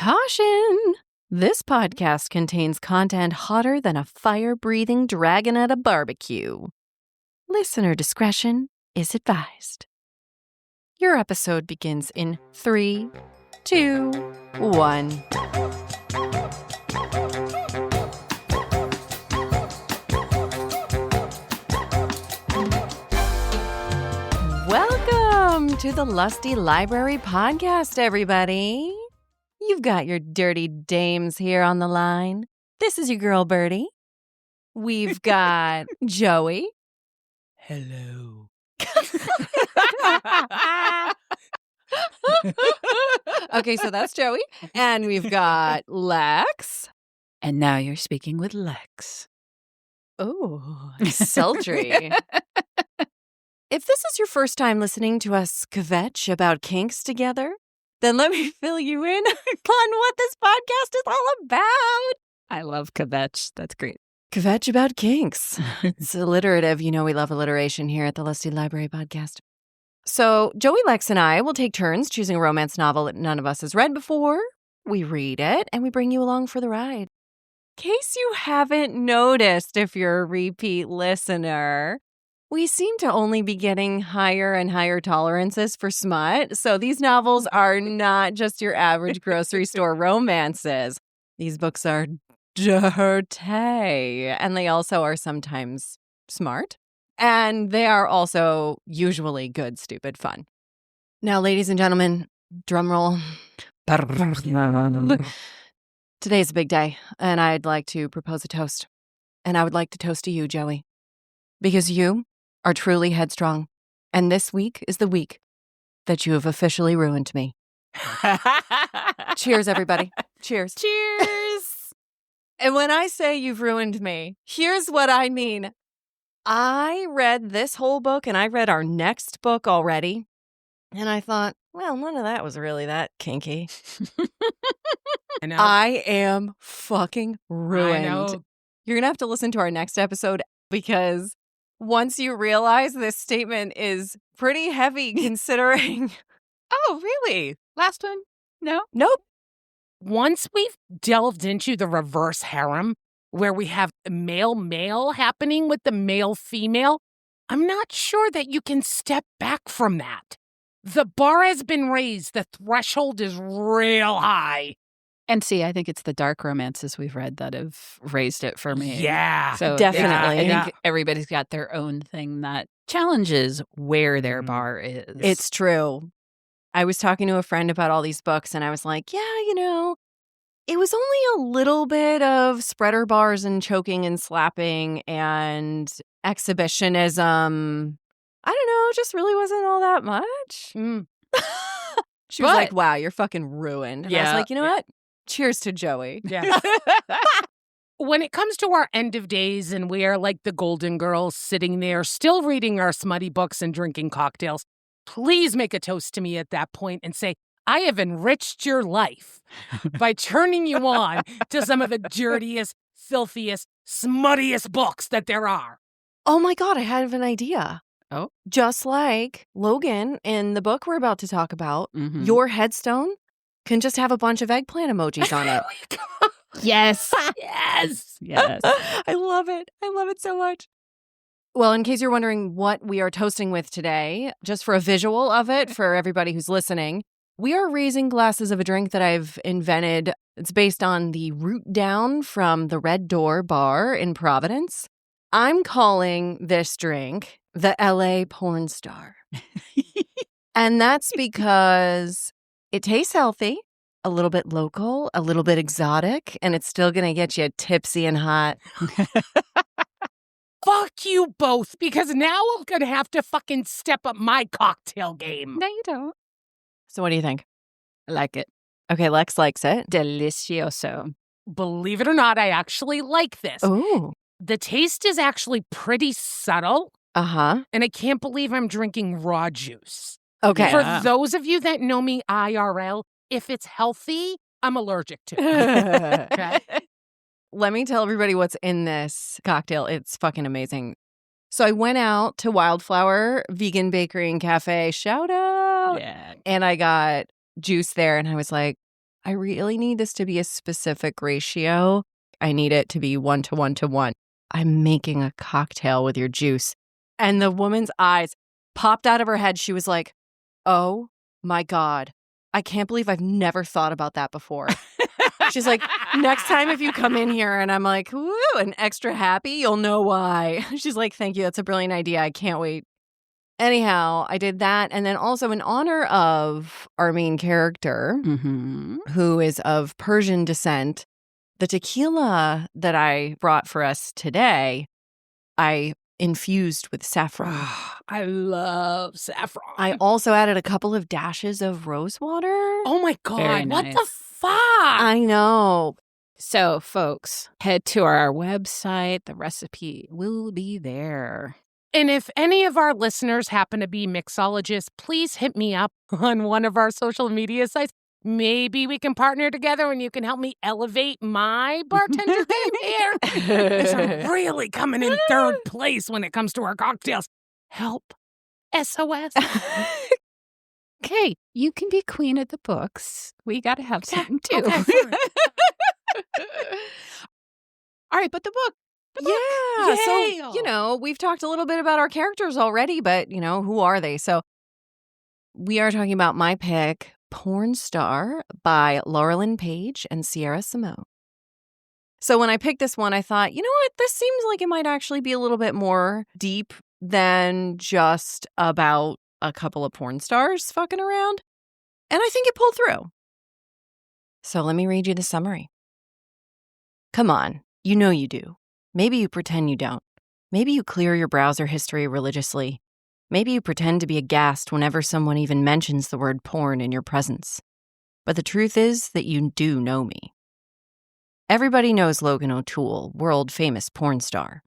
Caution! This podcast contains content hotter than a fire-breathing dragon at a barbecue. Listener discretion is advised. Your episode begins in 3, 2, 1. Welcome to the Lusty Library podcast, everybody. You've got your dirty dames here on the line. This is your girl, Birdie. We've got Joey. Hello. Okay, so that's Joey. And we've got Lex. And now you're speaking with Lex. Oh, sultry. If this is your first time listening to us kvetch about kinks together, then let me fill you in on what this podcast is all about. I love kvetch. That's great. Kvetch about kinks. It's alliterative. You know we love alliteration here at the Lusty Library podcast. So Joey, Lex, and I will take turns choosing a romance novel that none of us has read before. We read it, and we bring you along for the ride. In case you haven't noticed, if you're a repeat listener, we seem to only be getting higher and higher tolerances for smut. So these novels are not just your average grocery store romances. These books are dirty, and they also are sometimes smart. And they are also usually good, stupid fun. Now, ladies and gentlemen, drum roll. Today's a big day, and I'd like to propose a toast. And I would like to toast to you, Joey, because you are truly headstrong. And this week is the week that you have officially ruined me. Cheers, everybody. Cheers. Cheers. And when I say you've ruined me, here's what I mean. I read this whole book and I read our next book already. And I thought, well, none of that was really that kinky. I know. I am fucking ruined. I know. You're going to have to listen to our next episode because once you realize this statement is pretty heavy considering. Oh, really? Last one? No? Nope. Once we've delved into the reverse harem, where we have male-male happening with the male-female, I'm not sure that you can step back from that. The bar has been raised. The threshold is real high. And see, I think it's the dark romances we've read that have raised it for me. Yeah. So Definitely. I think everybody's got their own thing that challenges where their bar is. It's true. I was talking to a friend about all these books and I was like, yeah, it was only a little bit of spreader bars and choking and slapping and exhibitionism. I don't know, just really wasn't all that much. She was like, wow, you're fucking ruined. And I was like, you know what? Cheers to Joey. Yeah. When it comes to our end of days and we are like the Golden Girls sitting there still reading our smutty books and drinking cocktails, please make a toast to me at that point and say, I have enriched your life by turning you on to some of the dirtiest, filthiest, smuttiest books that there are. Oh my God, I have an idea. Oh? Just like Logan in the book we're about to talk about, Mhm. your headstone can just have a bunch of eggplant emojis on it. Yes. Yes. Yes. I love it. I love it so much. Well, in case you're wondering what we are toasting with today, just for a visual of it for everybody who's listening, we are raising glasses of a drink that I've invented. It's based on the root down from the Red Door Bar in Providence. I'm calling this drink the LA Porn Star. And that's because it tastes healthy, a little bit local, a little bit exotic, and it's still going to get you tipsy and hot. Fuck you both, because now I'm going to have to fucking step up my cocktail game. No, you don't. So what do you think? I like it. Okay, Lex likes it. Delicioso. Believe it or not, I actually like this. Oh. The taste is actually pretty subtle, Uh-huh. and I can't believe I'm drinking raw juice. Okay. For Yeah. those of you that know me IRL, if it's healthy, I'm allergic to it. Okay? Let me tell everybody what's in this cocktail. It's fucking amazing. So I went out to Wildflower Vegan Bakery and Cafe. Shout out. Yeah. And I got juice there and I was like, I really need this to be a specific ratio. I need it to be 1 to 1 to 1. I'm making a cocktail with your juice. And the woman's eyes popped out of her head. She was like, oh my God, I can't believe I've never thought about that before. She's like, next time if you come in here and I'm like, woo, and extra happy, you'll know why. She's like, thank you. That's a brilliant idea. I can't wait. Anyhow, I did that. And then also in honor of our main character, who is of Persian descent, the tequila that I brought for us today, I infused with saffron. I love saffron. I also added a couple of dashes of rose water. Oh my Very God, what nice. the fuck? I know. So, folks, head to our website. The recipe will be there. And if any of our listeners happen to be mixologists, please hit me up on one of our social media sites. Maybe we can partner together and you can help me elevate my bartender game here. 'Cause I'm really coming in third place when it comes to our cocktails. Help. SOS. Okay, you can be queen of the books. We got to have something too. Okay, fine. All right, but the book. Yeah. Yay. So, we've talked a little bit about our characters already, but, who are they? So we are talking about my pick, Porn Star by Laurelin, Paige, and Sierra Simone. So when I picked this one, I thought, you know what? This seems like it might actually be a little bit more deep than just about a couple of porn stars fucking around. And I think it pulled through. So let me read you the summary. Come on, you know you do. Maybe you pretend you don't. Maybe you clear your browser history religiously. Maybe you pretend to be aghast whenever someone even mentions the word porn in your presence. But the truth is that you do know me. Everybody knows Logan O'Toole, world-famous porn star.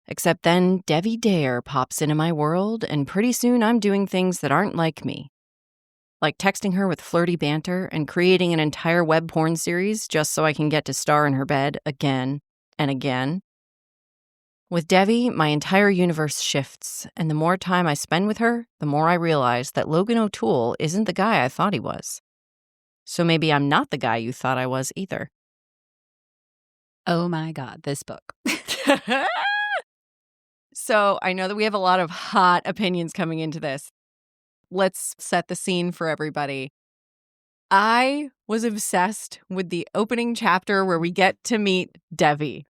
Except then Debbie Dare pops into my world, and pretty soon I'm doing things that aren't like me. Like texting her with flirty banter and creating an entire web porn series just so I can get to star in her bed again and again. With Debbie, my entire universe shifts, and the more time I spend with her, the more I realize that Logan O'Toole isn't the guy I thought he was. So maybe I'm not the guy you thought I was either. Oh my God, this book. So I know that we have a lot of hot opinions coming into this. Let's set the scene for everybody. I was obsessed with the opening chapter where we get to meet Debbie.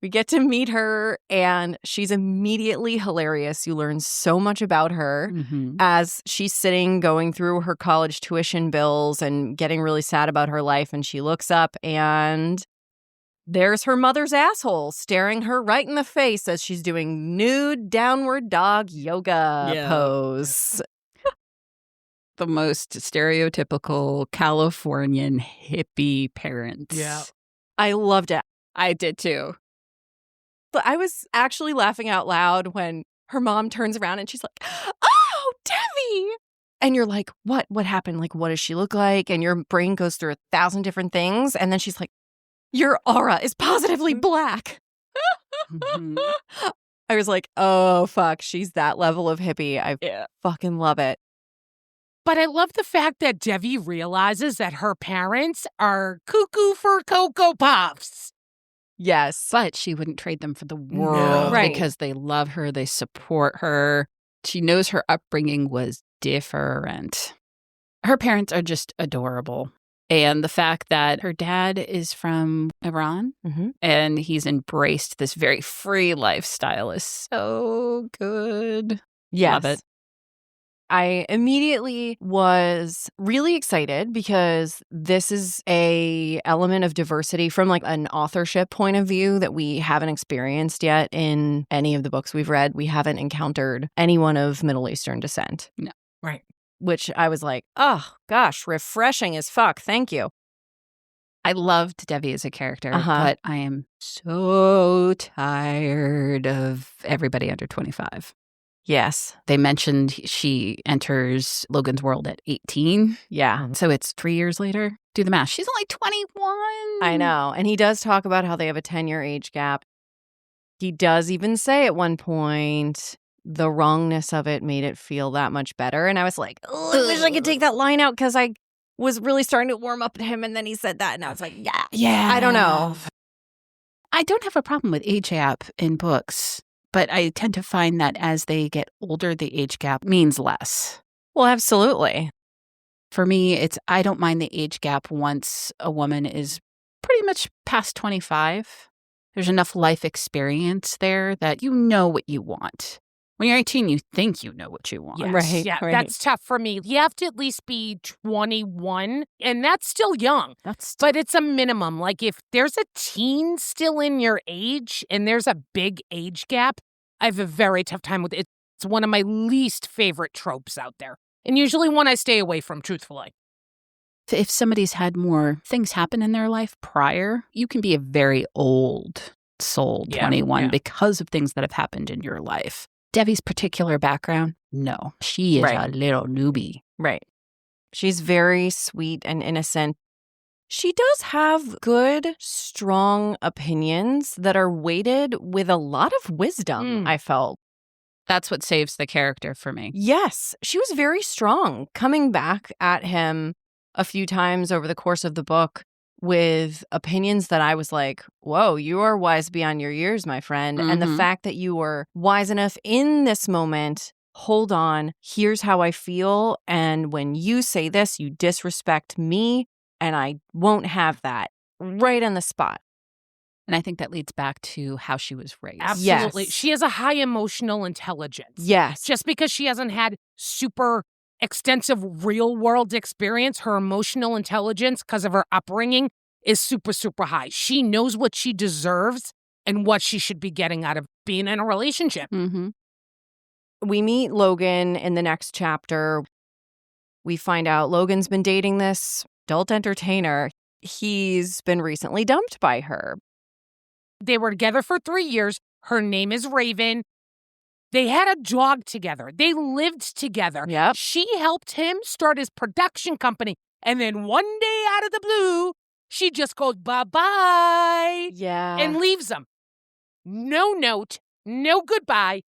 We get to meet her, and she's immediately hilarious. You learn so much about her as she's sitting going through her college tuition bills and getting really sad about her life. And she looks up, and there's her mother's asshole staring her right in the face as she's doing nude downward dog yoga pose. The most stereotypical Californian hippie parents. Yeah. I loved it. I did too. But I was actually laughing out loud when her mom turns around and she's like, oh, Debbie. And you're like, what? What happened? Like, what does she look like? And your brain goes through 1,000 different things. And then she's like, your aura is positively black. I was like, oh, fuck. She's that level of hippie. I fucking love it. But I love the fact that Debbie realizes that her parents are cuckoo for Cocoa Puffs. Yes. But she wouldn't trade them for the world Right. because they love her. They support her. She knows her upbringing was different. Her parents are just adorable. And the fact that her dad is from Iran and he's embraced this very free lifestyle is so good. Yes. Love it. I immediately was really excited because this is a element of diversity from like an authorship point of view that we haven't experienced yet in any of the books we've read. We haven't encountered anyone of Middle Eastern descent. No. Right. Which I was like, oh gosh, refreshing as fuck. Thank you. I loved Debbie as a character, but I am so tired of everybody under 25. Yes. They mentioned she enters Logan's world at 18. Yeah. So it's 3 years later. Do the math. She's only 21. I know. And he does talk about how they have a 10-year age gap. He does even say at one point, the wrongness of it made it feel that much better. And I was like, oh, I wish I could take that line out because I was really starting to warm up to him, and then he said that, and I was like, yeah. Yeah. I don't know. I don't have a problem with age gap in books, but I tend to find that as they get older, the age gap means less. Well, absolutely. For me, I don't mind the age gap once a woman is pretty much past 25. There's enough life experience there that you know what you want. When you're 18, you think you know what you want. Yes. Right, Yeah, right. that's tough for me. You have to at least be 21, and that's still young. But it's a minimum. Like, if there's a teen still in your age and there's a big age gap, I have a very tough time with it. It's one of my least favorite tropes out there, and usually one I stay away from, truthfully. If somebody's had more things happen in their life prior, you can be a very old soul, 21, because of things that have happened in your life. Devi's particular background, no. She is a little newbie. Right. She's very sweet and innocent. She does have good, strong opinions that are weighted with a lot of wisdom, I felt. That's what saves the character for me. Yes. She was very strong, coming back at him a few times over the course of the book with opinions that I was like, whoa, you are wise beyond your years, my friend. And the fact that you were wise enough in this moment, hold on, here's how I feel. And when you say this, you disrespect me, and I won't have that, right on the spot. And I think that leads back to how she was raised. Absolutely. Yes. She has a high emotional intelligence. Yes. Just because she hasn't had super extensive real-world experience, her emotional intelligence, because of her upbringing, is super, super high. She knows what she deserves and what she should be getting out of being in a relationship. We meet Logan in the next chapter. We find out Logan's been dating this adult entertainer. He's been recently dumped by her. They were together for 3 years. Her name is Raven. They had a dog together. They lived together. Yep. She helped him start his production company. And then one day out of the blue, she just goes bye-bye Yeah. and leaves him. No note, no goodbye.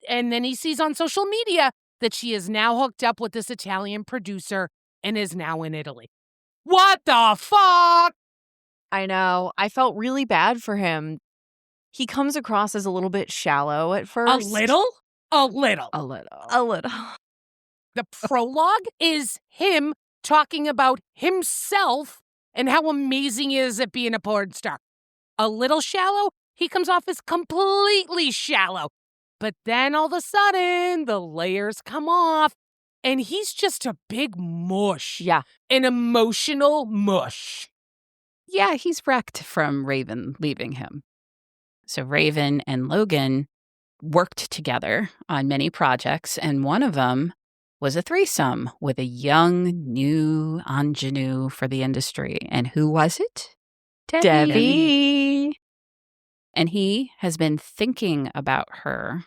And then he sees on social media that she is now hooked up with this Italian producer and is now in Italy. What the fuck? I know. I felt really bad for him. He comes across as a little bit shallow at first. A little? A little. The prologue is him talking about himself and how amazing he is at being a porn star. A little shallow? He comes off as completely shallow. But then all of a sudden, the layers come off, and he's just a big mush. Yeah. An emotional mush. Yeah, he's wrecked from Raven leaving him. So Raven and Logan worked together on many projects, and one of them was a threesome with a young, new ingenue for the industry. And who was it? Debbie. And he has been thinking about her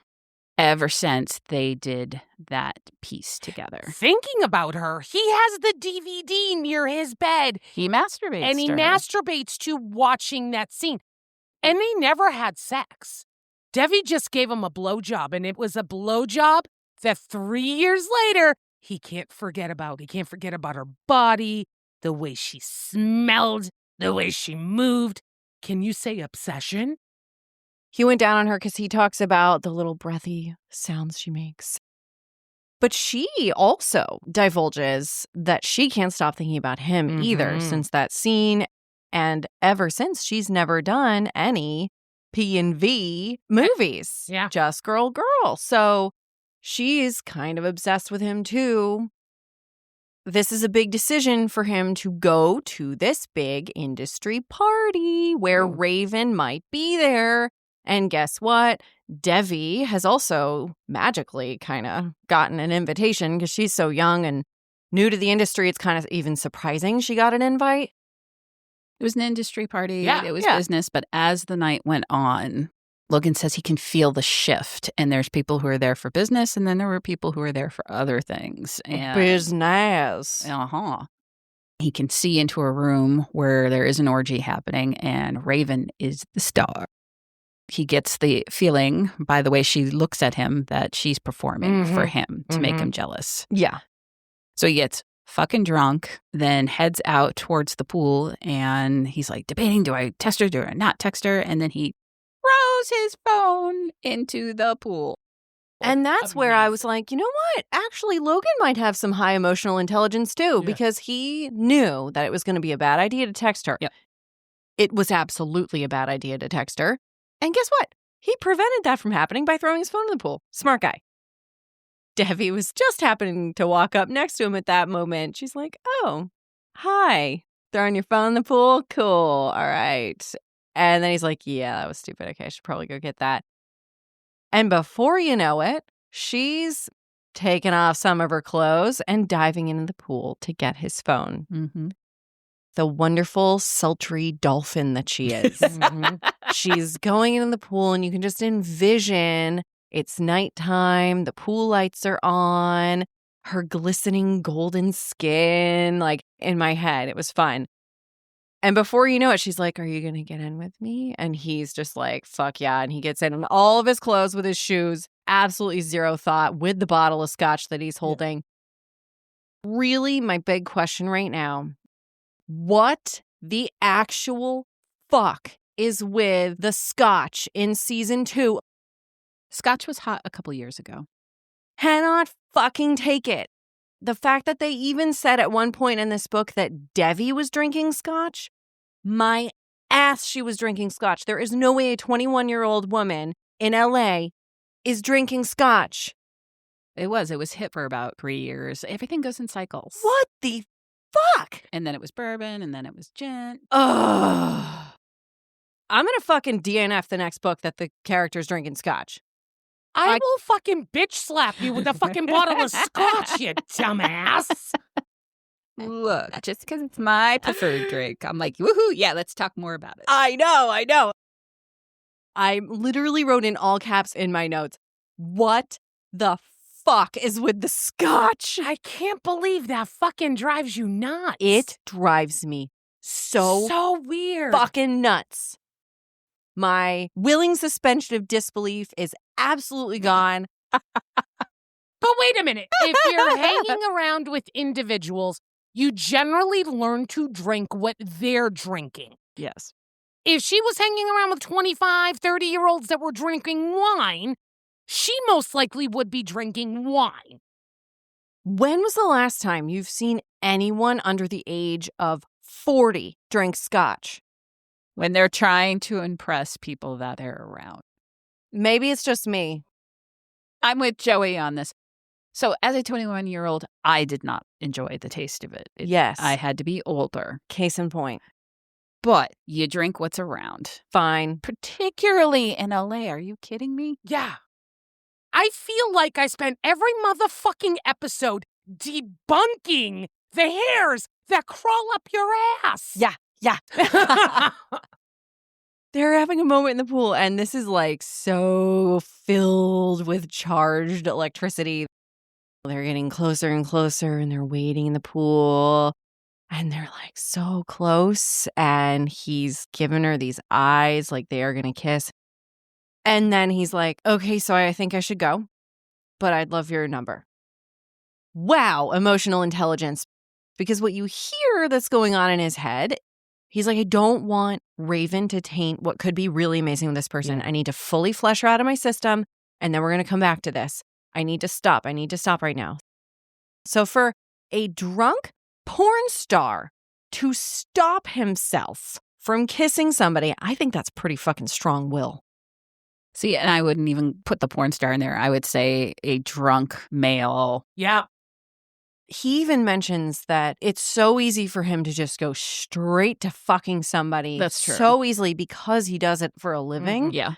ever since they did that piece together. Thinking about her, he has the DVD near his bed. He masturbates And he to her. masturbates to watching that scene. And they never had sex. Debbie just gave him a blowjob, and it was a blowjob that 3 years later, he can't forget about. He can't forget about her body, the way she smelled, the way she moved. Can you say obsession? He went down on her because he talks about the little breathy sounds she makes. But she also divulges that she can't stop thinking about him either since that scene. And ever since, she's never done any P&V movies. Yeah. Just girl. So she's kind of obsessed with him too. This is a big decision for him to go to this big industry party where Raven might be there. And guess what? Devi has also magically kind of gotten an invitation because she's so young and new to the industry. It's kind of even surprising she got an invite. It was an industry party. Yeah, it was business. But as the night went on, Logan says he can feel the shift. And there's people who are there for business, and then there were people who are there for other things. And Business. He can see into a room where there is an orgy happening, and Raven is the star. He gets the feeling, by the way she looks at him, that she's performing for him to make him jealous. Yeah. So he gets fucking drunk, then heads out towards the pool. And he's like debating, do I text her? Do I not text her? And then he throws his phone into the pool. And that's where I was like, you know what? Actually, Logan might have some high emotional intelligence too, because he knew that it was going to be a bad idea to text her. Yep. It was absolutely a bad idea to text her. And guess what? He prevented that from happening by throwing his phone in the pool. Smart guy. Debbie was just happening to walk up next to him at that moment. She's like, oh, hi. Throwing your phone in the pool? Cool. All right. And then he's like, yeah, that was stupid. Okay, I should probably go get that. And before you know it, she's taken off some of her clothes and diving into the pool to get his phone. Mm-hmm. The wonderful, sultry dolphin that she is. She's going into the pool, and you can just envision it's nighttime. The pool lights are on. Her glistening golden skin, like in my head. It was fun. And before you know it, she's like, are you going to get in with me? And he's just like, fuck yeah. And he gets in all of his clothes with his shoes, absolutely zero thought, with the bottle of scotch that he's holding. Yeah. Really, my big question right now, what the actual fuck is with the scotch in season 2? Scotch was hot a couple years ago. Cannot fucking take it. The fact that they even said at one point in this book that Devi was drinking scotch, my ass, she was drinking scotch. There is no way a 21-year-old woman in LA is drinking scotch. It was hit for about 3 years. Everything goes in cycles. What the fuck? And then it was bourbon, and then it was gin. Ugh. I'm going to fucking DNF the next book that the character's drinking scotch. I will fucking bitch slap you with a fucking bottle of scotch, you dumbass. Look, just because it's my preferred drink, I'm like, woohoo, yeah, let's talk more about it. I know. I literally wrote in all caps in my notes, what the fuck is with the scotch? I can't believe that fucking drives you nuts. It drives me so weird. Fucking nuts. My willing suspension of disbelief is absolutely gone. But wait a minute. If you're hanging around with individuals, you generally learn to drink what they're drinking. Yes. If she was hanging around with 25, 30-year-olds that were drinking wine, she most likely would be drinking wine. When was the last time you've seen anyone under the age of 40 drink scotch? When they're trying to impress people that they're around. Maybe it's just me. I'm with Joey on this. So as a 21-year-old, I did not enjoy the taste of it. Yes. I had to be older. Case in point. But you drink what's around. Fine. Particularly in LA. Are you kidding me? Yeah. I feel like I spent every motherfucking episode debunking the hairs that crawl up your ass. Yeah. They're having a moment in the pool, and this is like so filled with charged electricity. They're getting closer and closer, and they're waiting in the pool, and they're like so close, and he's giving her these eyes like they are going to kiss. And then he's like, okay, so I think I should go, but I'd love your number. Wow, emotional intelligence. Because what you hear that's going on in his head, he's like, I don't want Raven to taint what could be really amazing with this person. I need to fully flesh her out of my system, and then we're going to come back to this. I need to stop right now. So for a drunk porn star to stop himself from kissing somebody, I think that's pretty fucking strong will. See, and I wouldn't even put the porn star in there. I would say a drunk male. Yeah. He even mentions that it's so easy for him to just go straight to fucking somebody. That's true. So easily because he does it for a living. Yeah.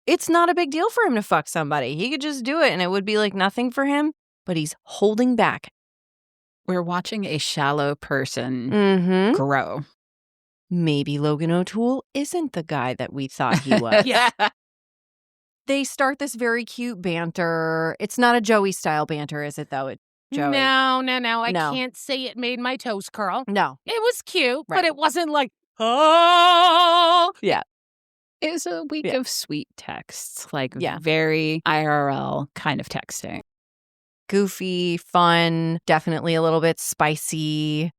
It's not a big deal for him to fuck somebody. He could just do it and it would be like nothing for him, but he's holding back. We're watching a shallow person grow. Maybe Logan O'Toole isn't the guy that we thought he was. Yeah. They start this very cute banter. It's not a Joey style banter, is it, though? It's Joey. No. I can't say it made my toes curl. No. It was cute, Right. but it wasn't like, oh. Yeah. It was a week of sweet texts, like Yeah. very IRL kind of texting. goofy, fun, definitely a little bit spicy.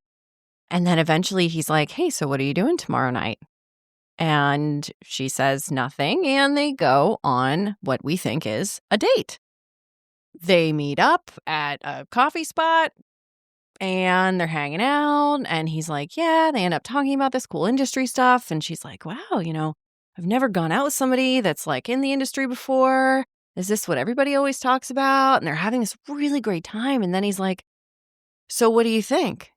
And then eventually he's like, hey, so what are you doing tomorrow night? And she says nothing, and they go on what we think is a date. They meet up at a coffee spot, and they're hanging out, and he's like, yeah, they end up talking about this cool industry stuff. And she's like, wow, I've never gone out with somebody that's like in the industry before. Is this what everybody always talks about? And they're having this really great time. And then he's like, so what do you think?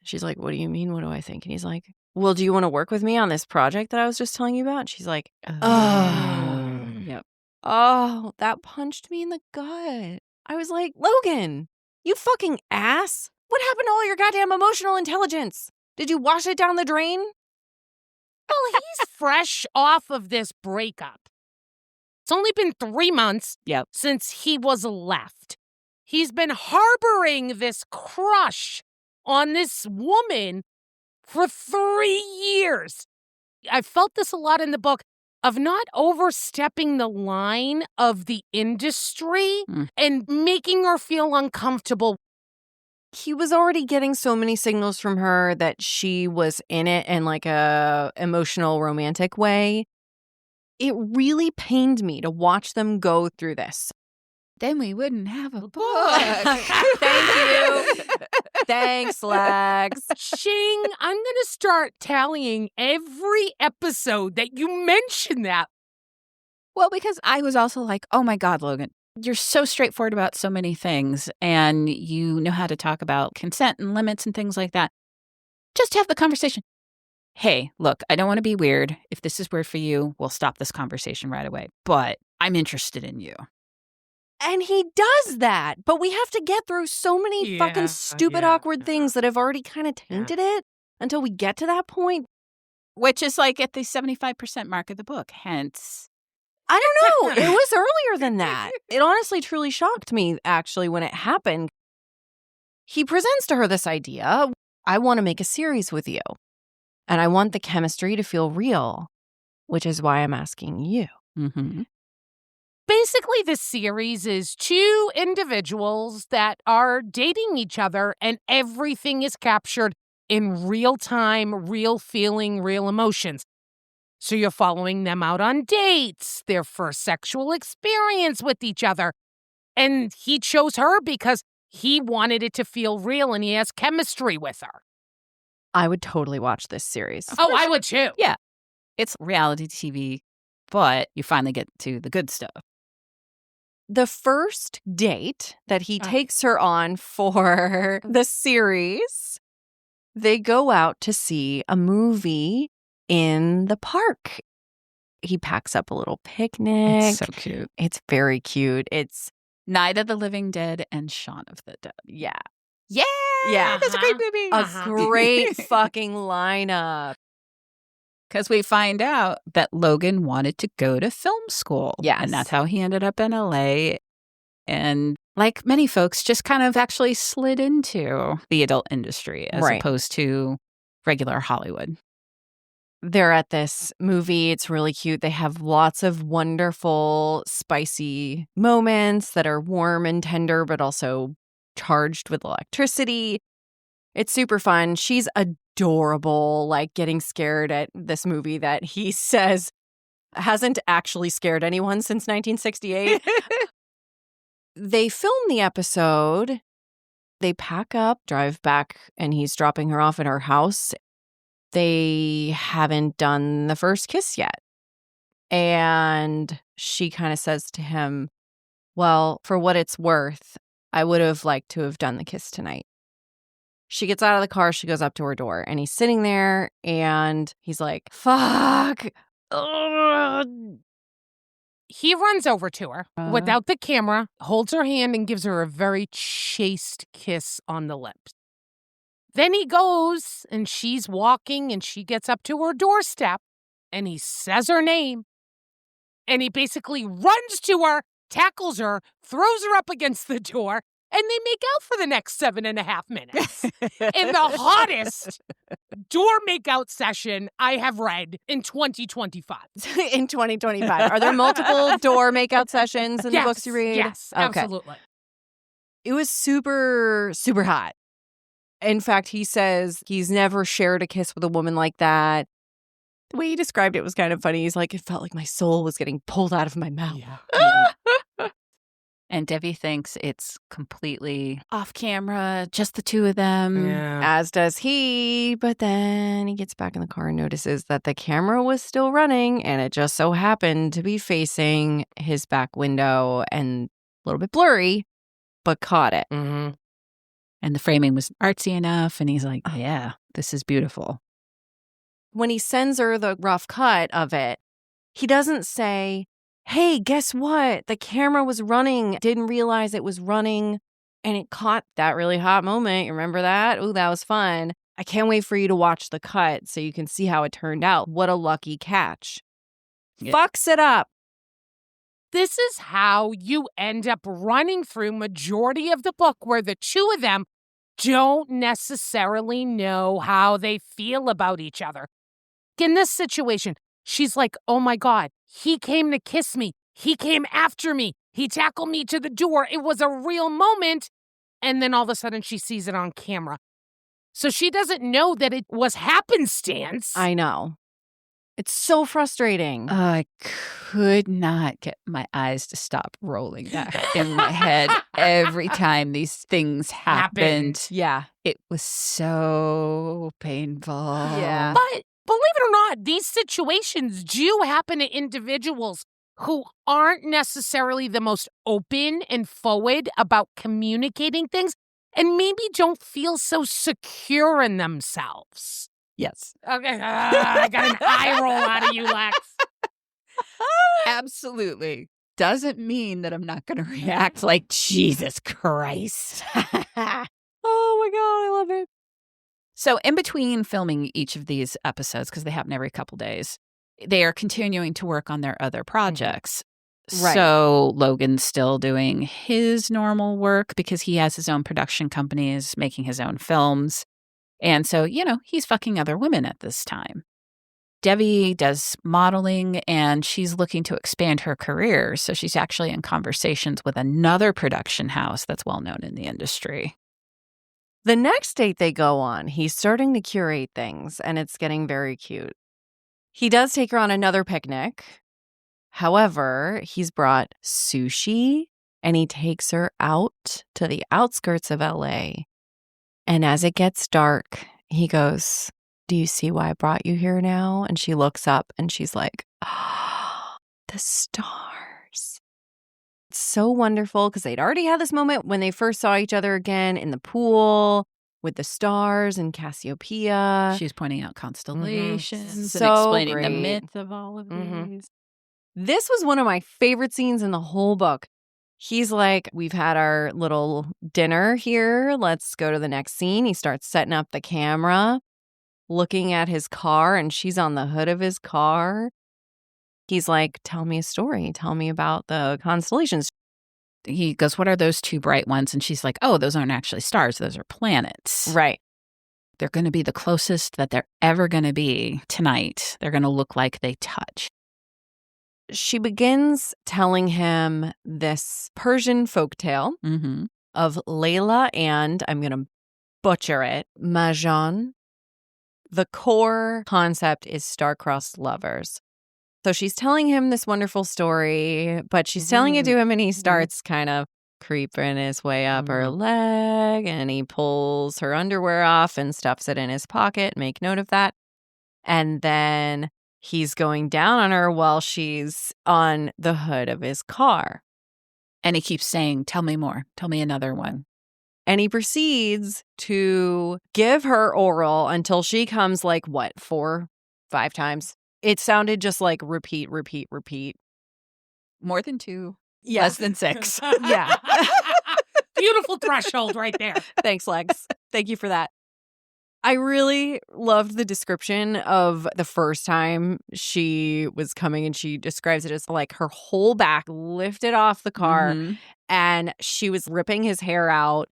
She's like, what do you mean? What do I think? And he's like, well, do you want to work with me on this project that I was just telling you about? And she's like, oh, Yep. oh, that punched me in the gut. I was like, Logan, you fucking ass. What happened to all your goddamn emotional intelligence? Did you wash it down the drain? Well, he's fresh off of this breakup. It's only been 3 months since he was left. He's been harboring this crush on this woman for 3 years. I felt this a lot in the book of not overstepping the line of the industry and making her feel uncomfortable. He was already getting so many signals from her that she was in it in like a emotional, romantic way. It really pained me to watch them go through this. Then we wouldn't have a book. Thank you. Thanks, Lex. Shing, I'm going to start tallying every episode that you mention that. Well, because I was also like, oh my God, Logan, you're so straightforward about so many things, and you know how to talk about consent and limits and things like that. Just have the conversation. Hey, look, I don't want to be weird. If this is weird for you, we'll stop this conversation right away. But I'm interested in you. And he does that. But we have to get through so many fucking stupid, awkward things that have already kind of tainted it until we get to that point. Which is like at the 75% mark of the book. Hence, I don't know. It was earlier than that. It honestly truly shocked me, actually, when it happened. He presents to her this idea. I want to make a series with you. And I want the chemistry to feel real, which is why I'm asking you. Mm-hmm. Basically, this series is two individuals that are dating each other, and everything is captured in real time, real feeling, real emotions. So you're following them out on dates, their first sexual experience with each other. And he chose her because he wanted it to feel real and he has chemistry with her. I would totally watch this series. Oh, I would too. Yeah. It's reality TV, but you finally get to the good stuff. The first date that he takes her on for the series, they go out to see a movie in the park. He packs up a little picnic. It's so cute. It's very cute. It's Night of the Living Dead and Shaun of the Dead. Yeah. Yeah. That's a great movie. A great fucking lineup. Because we find out that Logan wanted to go to film school. Yes. And that's how he ended up in LA. And like many folks, just kind of actually slid into the adult industry as opposed to regular Hollywood. They're at this movie. It's really cute. They have lots of wonderful, spicy moments that are warm and tender, but also charged with electricity. It's super fun. She's adorable, like getting scared at this movie that he says hasn't actually scared anyone since 1968. They film the episode. They pack up, drive back, and he's dropping her off at her house. They haven't done the first kiss yet. And she kind of says to him, well, for what it's worth, I would have liked to have done the kiss tonight. She gets out of the car, she goes up to her door, and he's sitting there, and he's like, fuck. Ugh. He runs over to her without the camera, holds her hand, and gives her a very chaste kiss on the lips. Then he goes, and she's walking, and she gets up to her doorstep, and he says her name. And he basically runs to her, tackles her, throws her up against the door, and they make out for the next 7.5 minutes. In the hottest door makeout session I have read in 2025. In 2025. Are there multiple door makeout sessions in the books you read? Yes, okay. absolutely. It was super, super hot. In fact, he says he's never shared a kiss with a woman like that. The way he described it was kind of funny. He's like, it felt like my soul was getting pulled out of my mouth. Yeah. And Debbie thinks it's completely off camera, just the two of them. Yeah. As does he. But then he gets back in the car and notices that the camera was still running, and it just so happened to be facing his back window and a little bit blurry, but caught it. Mm-hmm. And the framing was artsy enough. And he's like, yeah, this is beautiful. When he sends her the rough cut of it, he doesn't say, hey, guess what? The camera was running. Didn't realize it was running, and it caught that really hot moment. You remember that? Ooh, that was fun. I can't wait for you to watch the cut so you can see how it turned out. What a lucky catch. Yeah. Fucks it up. This is how you end up running through majority of the book where the two of them don't necessarily know how they feel about each other. In this situation, she's like, oh my God, he came to kiss me. He came after me. He tackled me to the door. It was a real moment. And then all of a sudden she sees it on camera. So she doesn't know that it was happenstance. I know. It's so frustrating. I could not get my eyes to stop rolling back in my head every time these things happened. Yeah. It was so painful. Yeah. But believe it or not, these situations do happen to individuals who aren't necessarily the most open and forward about communicating things and maybe don't feel so secure in themselves. Yes. Okay, I got an eye roll out of you, Lex. Absolutely. Doesn't mean that I'm not going to react like Jesus Christ. Oh my God, I love it. So in between filming each of these episodes, because they happen every couple days, they are continuing to work on their other projects. Right. So Logan's still doing his normal work because he has his own production companies, making his own films. And so, he's fucking other women at this time. Debbie does modeling, and she's looking to expand her career. So she's actually in conversations with another production house that's well known in the industry. The next date they go on, he's starting to curate things, and it's getting very cute. He does take her on another picnic. However, he's brought sushi, and he takes her out to the outskirts of LA. And as it gets dark, he goes, do you see why I brought you here now? And she looks up and she's like, oh, the stars. It's so wonderful because they'd already had this moment when they first saw each other again in the pool with the stars and Cassiopeia. She's pointing out constellations and So explaining the great. myth of all of Mhm. these. This was one of my favorite scenes in the whole book. He's like, we've had our little dinner here. Let's go to the next scene. He starts setting up the camera, looking at his car, and she's on the hood of his car. He's like, tell me a story. Tell me about the constellations. He goes, what are those two bright ones? And she's like, oh, those aren't actually stars. Those are planets. Right. They're going to be the closest that they're ever going to be tonight. They're going to look like they touch. She begins telling him this Persian folktale Mm-hmm. of Layla and, I'm going to butcher it, Marjan. The core concept is star-crossed lovers. So she's telling him this wonderful story, but she's telling it to him, and he starts kind of creeping his way up her leg, and he pulls her underwear off and stuffs it in his pocket. Make note of that. And then he's going down on her while she's on the hood of his car. And he keeps saying, tell me more. Tell me another one. And he proceeds to give her oral until she comes 4, 5 times. It sounded just like repeat, repeat, repeat. More than 2. Yeah. Less than 6. Yeah. Beautiful threshold right there. Thanks, Lex. Thank you for that. I really loved the description of the first time she was coming, and she describes it as like her whole back lifted off the car, Mhm. and she was ripping his hair out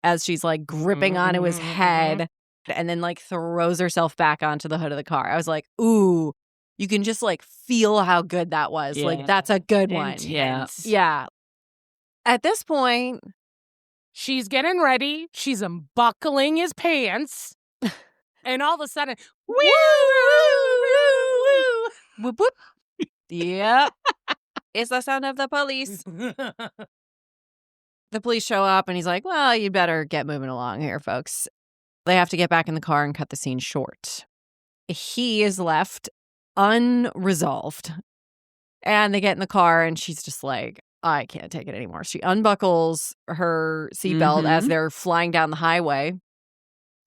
as she's like gripping onto his head, and then throws herself back onto the hood of the car. I was like, ooh, you can just feel how good that was. Yeah. That's a good one. Yeah. Yeah. At this point, She's getting ready. She's unbuckling his pants. And all of a sudden, woo, woo, woo, Whoop, whoop. Yep. It's the sound of the police. woo. The police show up and he's like, well, you better get moving along here, folks. They have to get back in the car and cut the scene short. He is left unresolved. And they get in the car and she's just like, I can't take it anymore. She unbuckles her seatbelt as they're flying down the highway.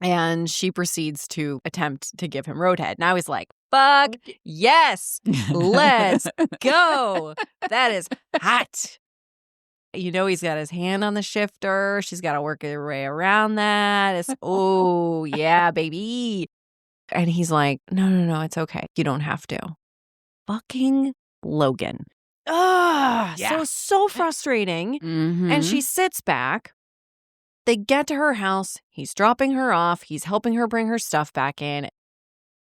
And she proceeds to attempt to give him roadhead. Now he's like, fuck, yes, let's go. That is hot. You know, he's got his hand on the shifter. She's got to work her way around that. It's, oh, yeah, baby. And he's like, no, it's okay. You don't have to. Fucking Logan. Ugh, Yeah. so frustrating. And she sits back. They get to her house. He's dropping her off. He's helping her bring her stuff back in.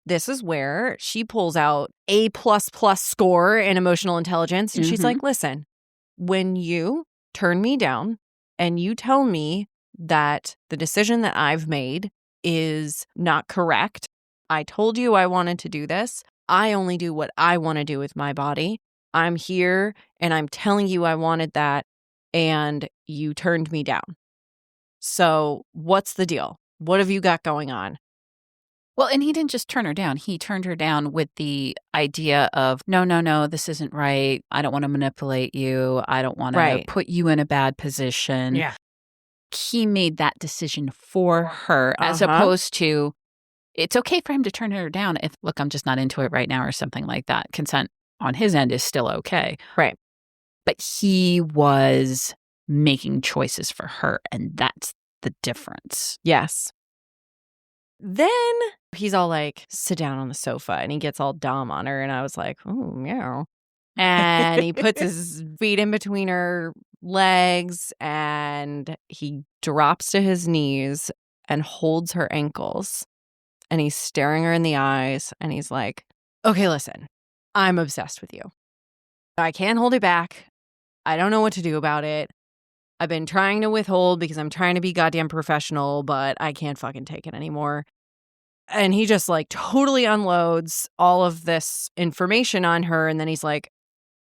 This is where she pulls out A++ score in emotional intelligence. And she's like, listen, when you turn me down and you tell me that the decision that I've made is not correct, I told you I wanted to do this. I only do what I want to do with my body. I'm here and I'm telling you I wanted that and you turned me down. So what's the deal? What have you got going on? Well, and he didn't just turn her down. He turned her down with the idea of, no, this isn't right. I don't want to manipulate you. I don't want to put you in a bad position. Yeah. He made that decision for her as opposed to, it's okay for him to turn her down if, look, I'm just not into it right now or something like that. Consent on his end is still okay. Right. But he was making choices for her, and that's the difference. Yes. Then he's all like, sit down on the sofa, and he gets all dumb on her, and I was like, oh, meow. And he puts his feet in between her legs, and he drops to his knees and holds her ankles, and he's staring her in the eyes, and he's like, okay, listen, I'm obsessed with you. I can't hold it back. I don't know what to do about it. I've been trying to withhold because I'm trying to be goddamn professional, but I can't fucking take it anymore. And he just like totally unloads all of this information on her. And then he's like,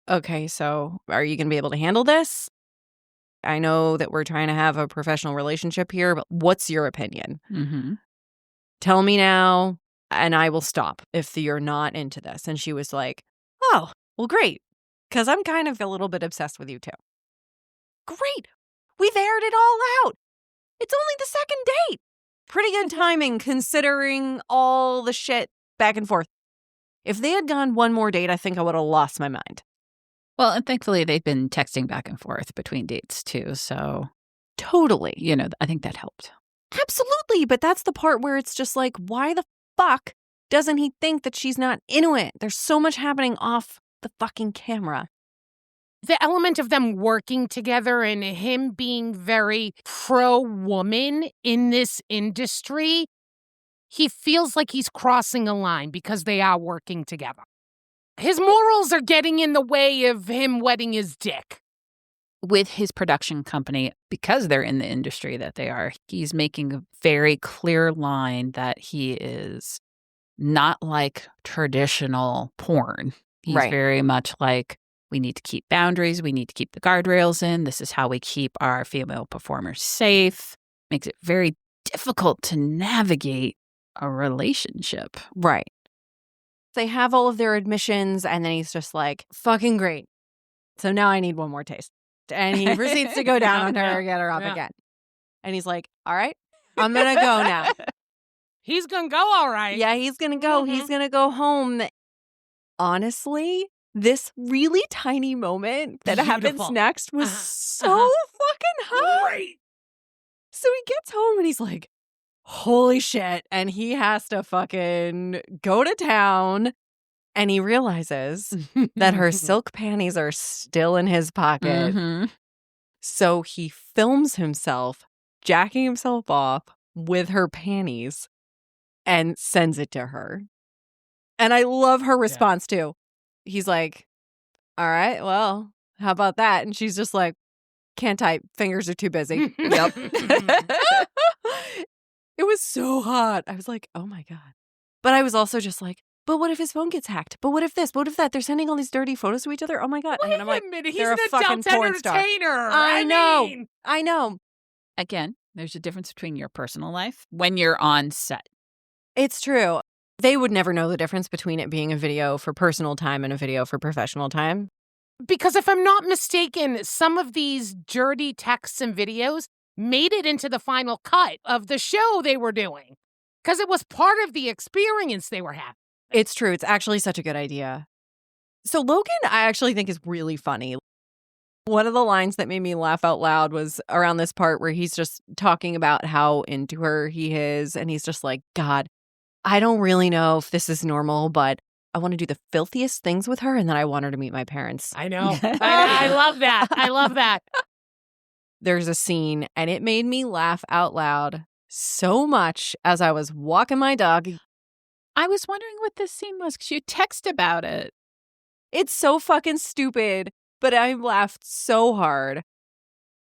okay, so are you going to be able to handle this? I know that we're trying to have a professional relationship here, but what's your opinion? Tell me now and I will stop if you're not into this. And she was like, oh, well, great. Because I'm kind of a little bit obsessed with you too. Great. We've aired it all out. It's only the second date. Pretty good timing considering all the shit back and forth. If they had gone one more date, I think I would have lost my mind. Well, and thankfully they've been texting back and forth between dates too. So totally. You know, I think that helped. Absolutely. But that's the part where it's just like, why the fuck doesn't he think that she's not into it? There's so much happening off the fucking camera. The element of them working together and him being very pro-woman in this industry, he feels like he's crossing a line because they are working together. His morals are getting in the way of him wetting his dick. With his production company, because they're in the industry that they are, he's making a very clear line that he is not like traditional porn. He's very much like, we need to keep boundaries. We need to keep the guardrails in. This is how we keep our female performers safe. Makes it very difficult to navigate a relationship. Right. They have all of their admissions, and then he's just like, fucking great. So now I need one more taste. And he proceeds to go down on her and get her up again. And he's like, all right, I'm going to go now. He's going to go all right. Yeah, he's going to go. He's going to go home. Honestly, this really tiny moment that happens next was so fucking hot. Great. So he gets home and he's like, holy shit. And he has to fucking go to town. And he realizes that her silk panties are still in his pocket. So he films himself jacking himself off with her panties and sends it to her. And I love her response too. He's like, all right, well, how about that? And she's just like, Can't type. Fingers are too busy. Yep. It was so hot. I was like, oh my God. But I was also just like, but what if his phone gets hacked? But what if this? What if that? They're sending all these dirty photos to each other. Oh my God. Wait And I'm like, a minute. He's they're an a fucking adult porn star. entertainer. I know. mean, I know. Again, there's a difference between your personal life when you're on set. It's true. They would never know the difference between it being a video for personal time and a video for professional time. because if I'm not mistaken, some of these dirty texts and videos made it into the final cut of the show they were doing because it was part of the experience they were having. It's true. It's actually such a good idea. So Logan, I actually think is really funny. One of the lines that made me laugh out loud was around this part where he's just talking about how into her he is. And he's just like, God, I don't really know if this is normal, but I want to do the filthiest things with her. And then I want her to meet my parents. I know. I love that. I love that. There's a scene and it made me laugh out loud so much as I was walking my dog. I was wondering what this scene was because you text about it. It's so fucking stupid, but I laughed so hard.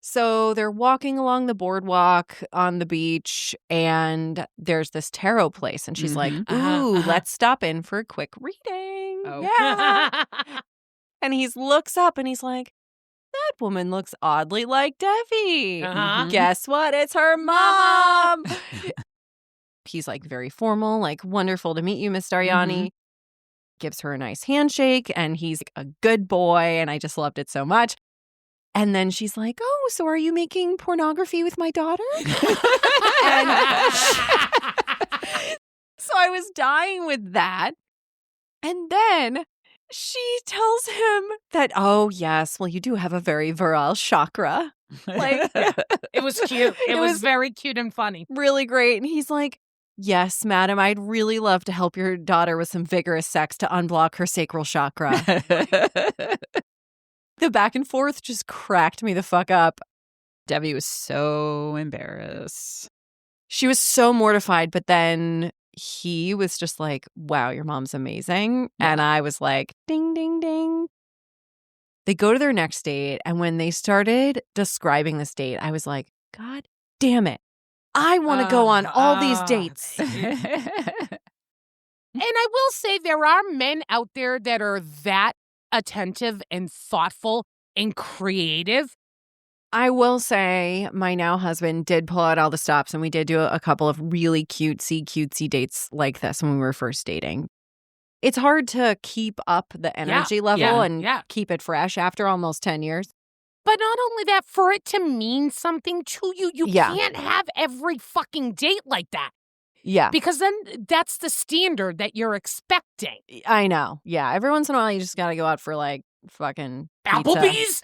So they're walking along the boardwalk on the beach, and there's this tarot place, and she's like, ooh, let's stop in for a quick reading. Oh. Yeah. And he looks up, and he's like, that woman looks oddly like Debbie. Uh-huh. Guess what? It's her mom. He's like very formal, like, wonderful to meet you, Miss Dariani. Gives her a nice handshake, and he's a good boy, and I just loved it so much. And then she's like, oh, so are you making pornography with my daughter? So I was dying with that. And then she tells him that, oh, yes, well, you do have a very virile chakra. Like, It was cute. It was very cute and funny. really great. And he's like, yes, madam, I'd really love to help your daughter with some vigorous sex to unblock her sacral chakra. The back and forth just cracked me the fuck up. Debbie was so embarrassed. She was so mortified, but then he was just like, wow, your mom's amazing. Yeah. And I was like, ding, ding, ding. They go to their next date. And when they started describing this date, I was like, God damn it. I want to go on all these dates. And I will say there are men out there that are that attentive and thoughtful and creative. I will say my now husband did pull out all the stops, and we did do a couple of really cutesy dates like this when we were first dating. It's hard to keep up the energy level and keep it fresh after almost 10 years. But not only that, for it to mean something to you, you can't have every fucking date like that. Yeah. Because then that's the standard that you're expecting. I know. Yeah. Every once in a while, you just got to go out for like fucking pizza. Applebee's?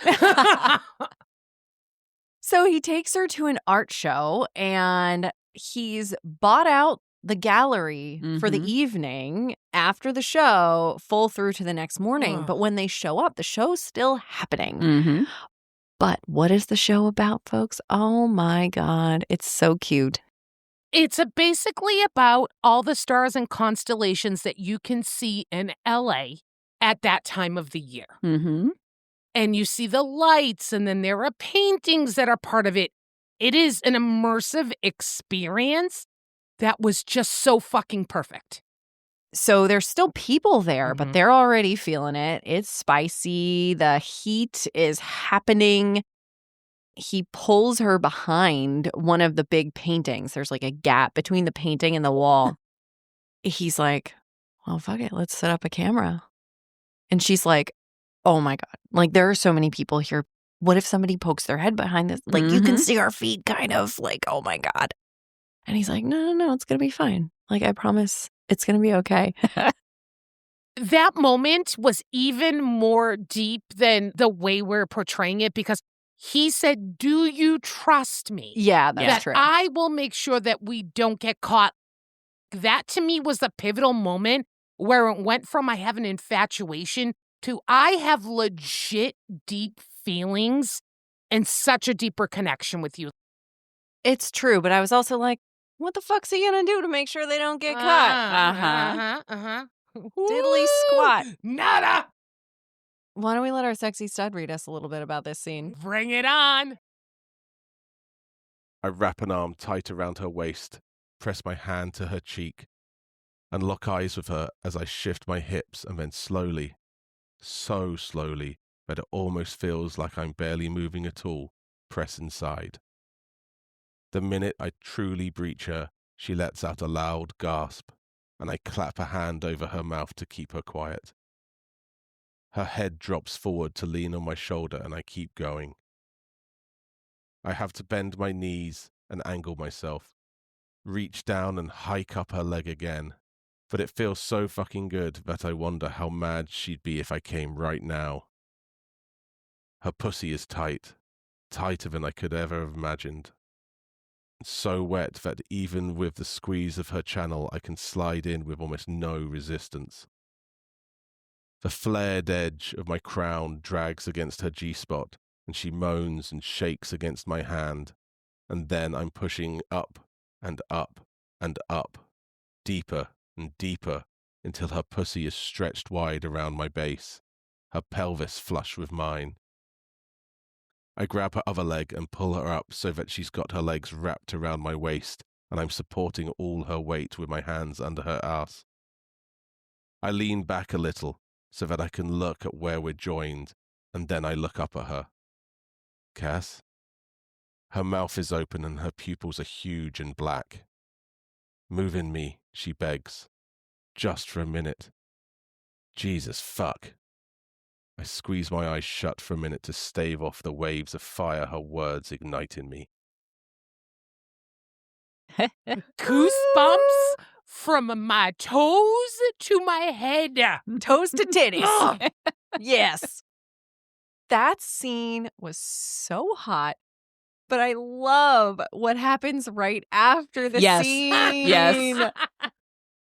So he takes her to an art show, and he's bought out the gallery for the evening after the show, full through to the next morning. But when they show up, the show's still happening. But what is the show about, folks? Oh my God. It's so cute. It's basically about all the stars and constellations that you can see in LA at that time of the year. And you see the lights, and then there are paintings that are part of it. It is an immersive experience that was just so fucking perfect. So there's still people there, but they're already feeling it. It's spicy. The heat is happening. He pulls her behind one of the big paintings. There's like a gap between the painting and the wall. He's like, well, fuck it. Let's set up a camera. And she's like, oh my God. Like, there are so many people here. What if somebody pokes their head behind this? Like, you can see our feet kind of like, oh my God. And he's like, no, it's going to be fine. Like, I promise it's going to be okay. That moment was even more deep than the way we're portraying it because he said, do you trust me? Yeah, that's true. I will make sure that we don't get caught. That to me was the pivotal moment where it went from I have an infatuation to I have legit deep feelings and such a deeper connection with you. It's true, but I was also like, what the fuck's he going to do to make sure they don't get caught? Diddly Diddly squat. Nada. Why don't we let our sexy stud read us a little bit about this scene? Bring it on. I wrap an arm tight around her waist, press my hand to her cheek, and lock eyes with her as I shift my hips and then slowly, so slowly that it almost feels like I'm barely moving at all, press inside. The minute I truly breach her, she lets out a loud gasp, and I clap a hand over her mouth to keep her quiet. Her head drops forward to lean on my shoulder, and I keep going. I have to bend my knees and angle myself, reach down and hike up her leg again, but it feels so fucking good that I wonder how mad she'd be if I came right now. Her pussy is tight, tighter than I could ever have imagined. So wet that even with the squeeze of her channel, I can slide in with almost no resistance. The flared edge of my crown drags against her G-spot, and she moans and shakes against my hand, and then I'm pushing up and up and up, deeper and deeper, until her pussy is stretched wide around my base, her pelvis flush with mine. I grab her other leg and pull her up so that she's got her legs wrapped around my waist, and I'm supporting all her weight with my hands under her ass. I lean back a little so that I can look at where we're joined, and then I look up at her. Cass? Her mouth is open and her pupils are huge and black. Move in me, she begs. Just for a minute. Jesus fuck. I squeeze my eyes shut for a minute to stave off the waves of fire her words ignite in me. Goosebumps from my toes to my head. Toes to titties. Yes. That scene was so hot, but I love what happens right after the Yes. scene. Yes.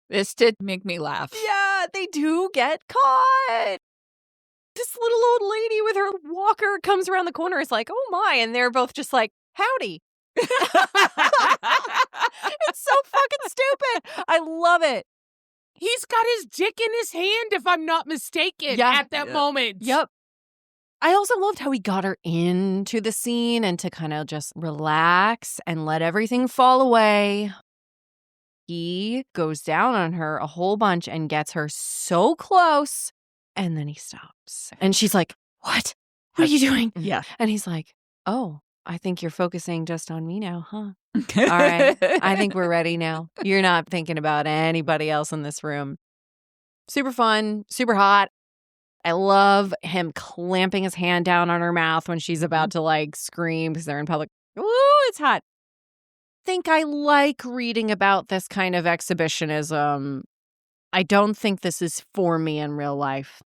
This did make me laugh. Yeah, they do get caught. This little old lady with her walker comes around the corner. It's like, oh my. And they're both just like, howdy. It's so fucking stupid. I love it. He's got his dick in his hand, if I'm not mistaken, Yeah. at that moment. Yep. I also loved how he got her into the scene and to kind of just relax and let everything fall away. He goes down on her a whole bunch and gets her so close, and then he stops. And she's like, what? What are you doing? Yeah. And he's like, oh, I think you're focusing just on me now, huh? All right. I think we're ready now. You're not thinking about anybody else in this room. Super fun, super hot. I love him clamping his hand down on her mouth when she's about to like scream because they're in public. Ooh, it's hot. Think I like reading about this kind of exhibitionism. I don't think this is for me in real life.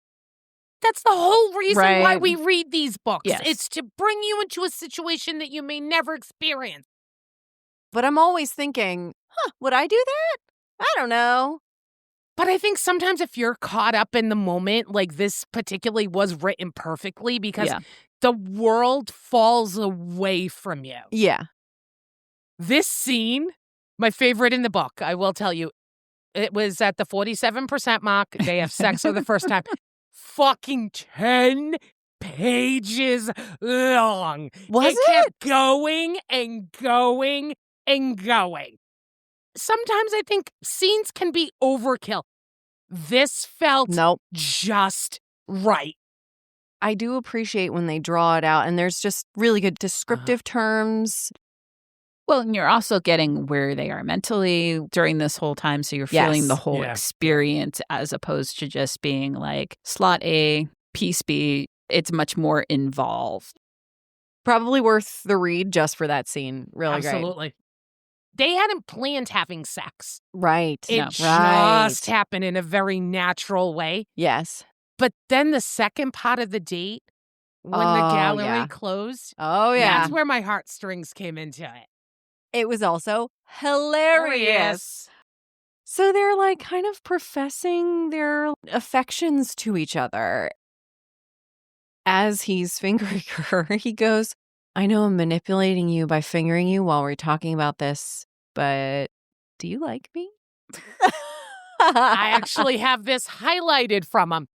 That's the whole reason Right. why we read these books. Yes. It's to bring you into a situation that you may never experience. But I'm always thinking, would I do that? I don't know. But I think sometimes if you're caught up in the moment, like this particularly was written perfectly because Yeah. the world falls away from you. Yeah. This scene, my favorite in the book, I will tell you, it was at the 47% mark. They have sex for the first time. Fucking 10 pages long. Was it kept going and going and going. Sometimes I think scenes can be overkill. This felt Nope. just right. I do appreciate when they draw it out and there's just really good descriptive terms. Well, and you're also getting where they are mentally during this whole time. So you're feeling Yes. the whole Yeah. experience as opposed to just being like slot A, piece B. It's much more involved. Probably worth the read just for that scene. Really Absolutely. They hadn't planned having sex. great. Right. It No. just happened in a very natural way. Yes. But then the second part of the date, when the Oh, gallery yeah. closed, Oh, yeah. that's where my heartstrings came into it. It was also hilarious. So they're like kind of professing their affections to each other. As he's fingering her, he goes, I know I'm manipulating you by fingering you while we're talking about this, but do you like me? I actually have this highlighted from him.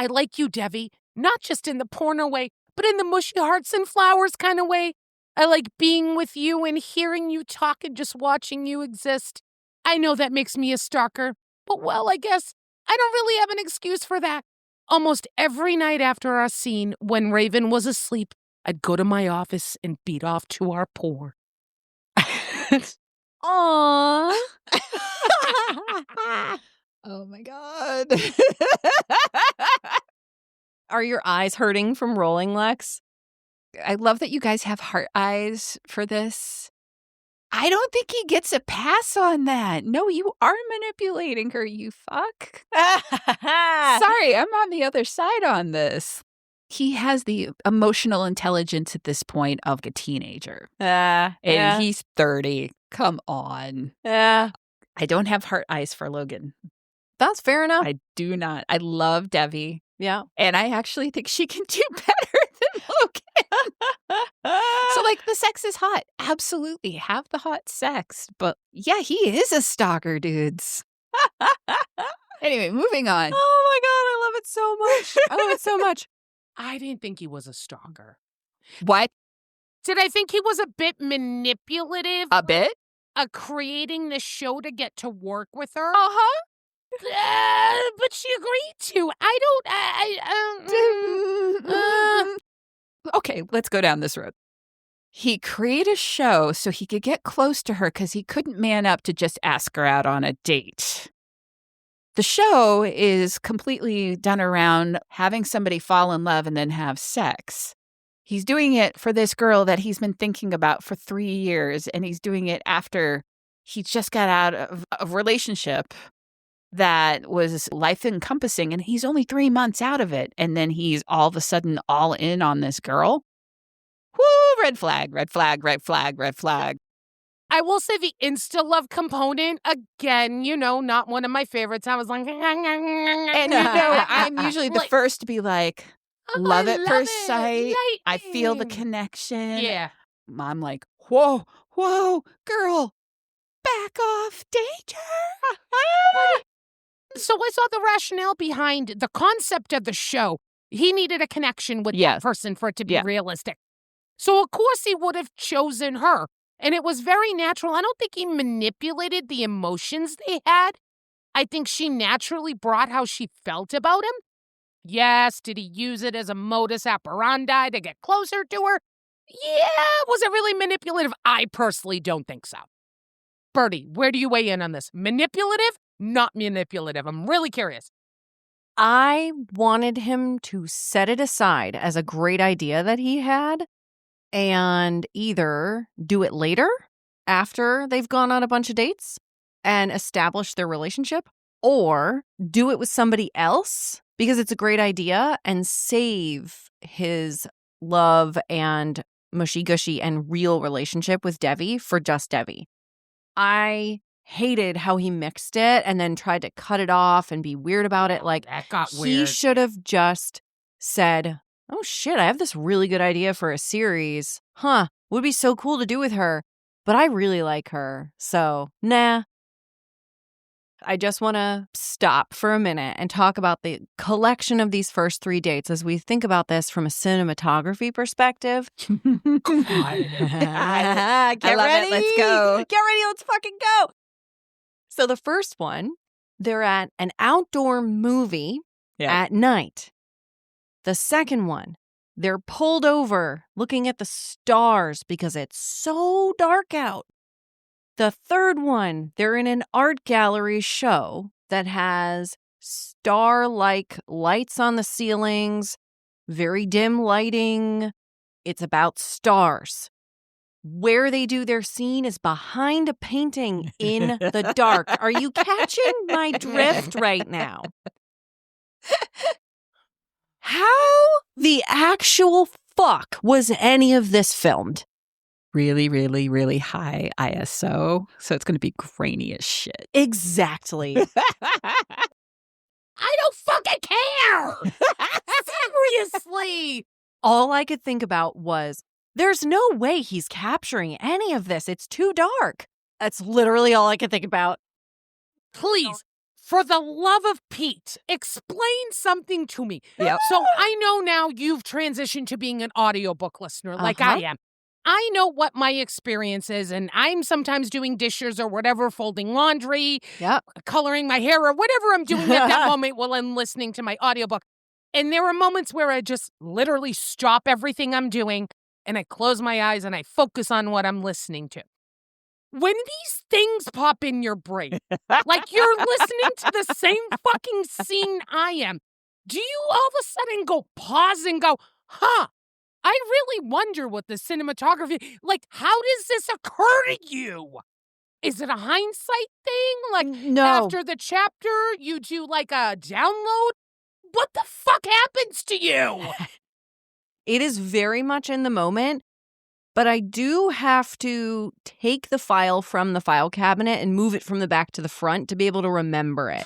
I like you, Devi, not just in the porno way, but in the mushy hearts and flowers kind of way. I like being with you and hearing you talk and just watching you exist. I know that makes me a stalker, but well, I guess I don't really have an excuse for that. Almost every night after our scene, when Raven was asleep, I'd go to my office and beat off to our pour. Aww. Oh my God. Are your eyes hurting from rolling, Lex? I love that you guys have heart eyes for this. I don't think he gets a pass on that. No, you are manipulating her, you fuck. Sorry, I'm on the other side on this. He has the emotional intelligence at this point of a teenager. And he's 30. Come on. Yeah. I don't have heart eyes for Logan. That's fair enough. I do not. I love Devi. Yeah. And I actually think she can do better than Logan. So, like, the sex is hot. Absolutely. Have the hot sex. But, yeah, he is a stalker, dudes. Anyway, moving on. Oh, my God. I love it so much. I love it so much. I didn't think he was a stalker. What? Did I think he was a bit manipulative? A bit? Creating the show to get to work with her? Uh-huh. But she agreed to. Okay, let's go down this road. He created a show so he could get close to her because he couldn't man up to just ask her out on a date. The show is completely done around having somebody fall in love and then have sex. He's doing it for this girl that he's been thinking about for 3 years, and he's doing it after he just got out of a relationship that was life-encompassing, and he's only 3 months out of it, and then he's all of a sudden all in on this girl. Woo, red flag, red flag, red flag, red flag. I will say the insta-love component, again, not one of my favorites. I was like... And, I'm usually the first to be like, love at first sight. I feel the connection. Yeah. I'm like, whoa, girl, back off, danger. So I saw the rationale behind the concept of the show. He needed a connection with that person for it to be realistic. So of course he would have chosen her. And it was very natural. I don't think he manipulated the emotions they had. I think she naturally brought how she felt about him. Yes, did he use it as a modus operandi to get closer to her? Yeah, was it really manipulative? I personally don't think so. Birdie, where do you weigh in on this? Manipulative? Not manipulative. I'm really curious. I wanted him to set it aside as a great idea that he had and either do it later after they've gone on a bunch of dates and established their relationship, or do it with somebody else because it's a great idea and save his love and mushy-gushy and real relationship with Devi for just Devi. I hated how he mixed it and then tried to cut it off and be weird about it. Like, that got he weird. should have just said, oh shit, I have this really good idea for a series. Would be so cool to do with her, but I really like her. So, nah. I just want to stop for a minute and talk about the collection of these first 3 dates as we think about this from a cinematography perspective. Get I love ready. it. Let's go. Get ready. Let's fucking go. So the first one, they're at an outdoor movie at night. The second one, they're pulled over looking at the stars because it's so dark out. The third one, they're in an art gallery show that has star-like lights on the ceilings, very dim lighting. It's about stars. Where they do their scene is behind a painting in the dark. Are you catching my drift right now? How the actual fuck was any of this filmed? Really, really, really high ISO. So it's going to be grainy as shit. Exactly. I don't fucking care! Seriously! All I could think about was, there's no way he's capturing any of this. It's too dark. That's literally all I could think about. Please, For the love of Pete, explain something to me. Yep. So I know now you've transitioned to being an audiobook listener like I am. I know what my experience is, and I'm sometimes doing dishes or whatever, folding laundry, coloring my hair, or whatever I'm doing at that moment while I'm listening to my audiobook. And there are moments where I just literally stop everything I'm doing, and I close my eyes, and I focus on what I'm listening to. When these things pop in your brain, like you're listening to the same fucking scene I am, do you all of a sudden go pause and go, I really wonder what the cinematography, like, how does this occur to you? Is it a hindsight thing? Like, No. after the chapter, you do like a download? What the fuck happens to you? It is very much in the moment, but I do have to take the file from the file cabinet and move it from the back to the front to be able to remember it.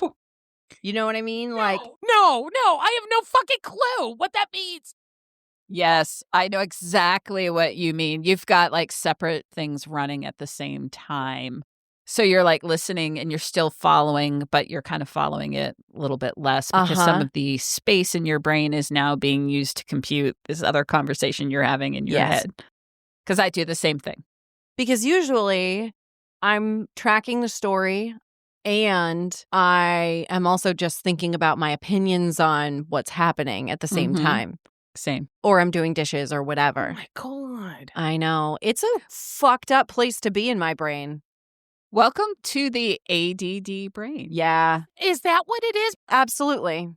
You know what I mean? No, Like, I have no fucking clue what that means. Yes, I know exactly what you mean. You've got like separate things running at the same time. So you're like listening and you're still following, but you're kind of following it a little bit less because some of the space in your brain is now being used to compute this other conversation you're having in your head. Because I do the same thing. Because usually I'm tracking the story and I am also just thinking about my opinions on what's happening at the same time. Same. Or I'm doing dishes or whatever. Oh my God. I know. It's a fucked up place to be in my brain. Welcome to the ADD brain. Yeah. Is that what it is? Absolutely.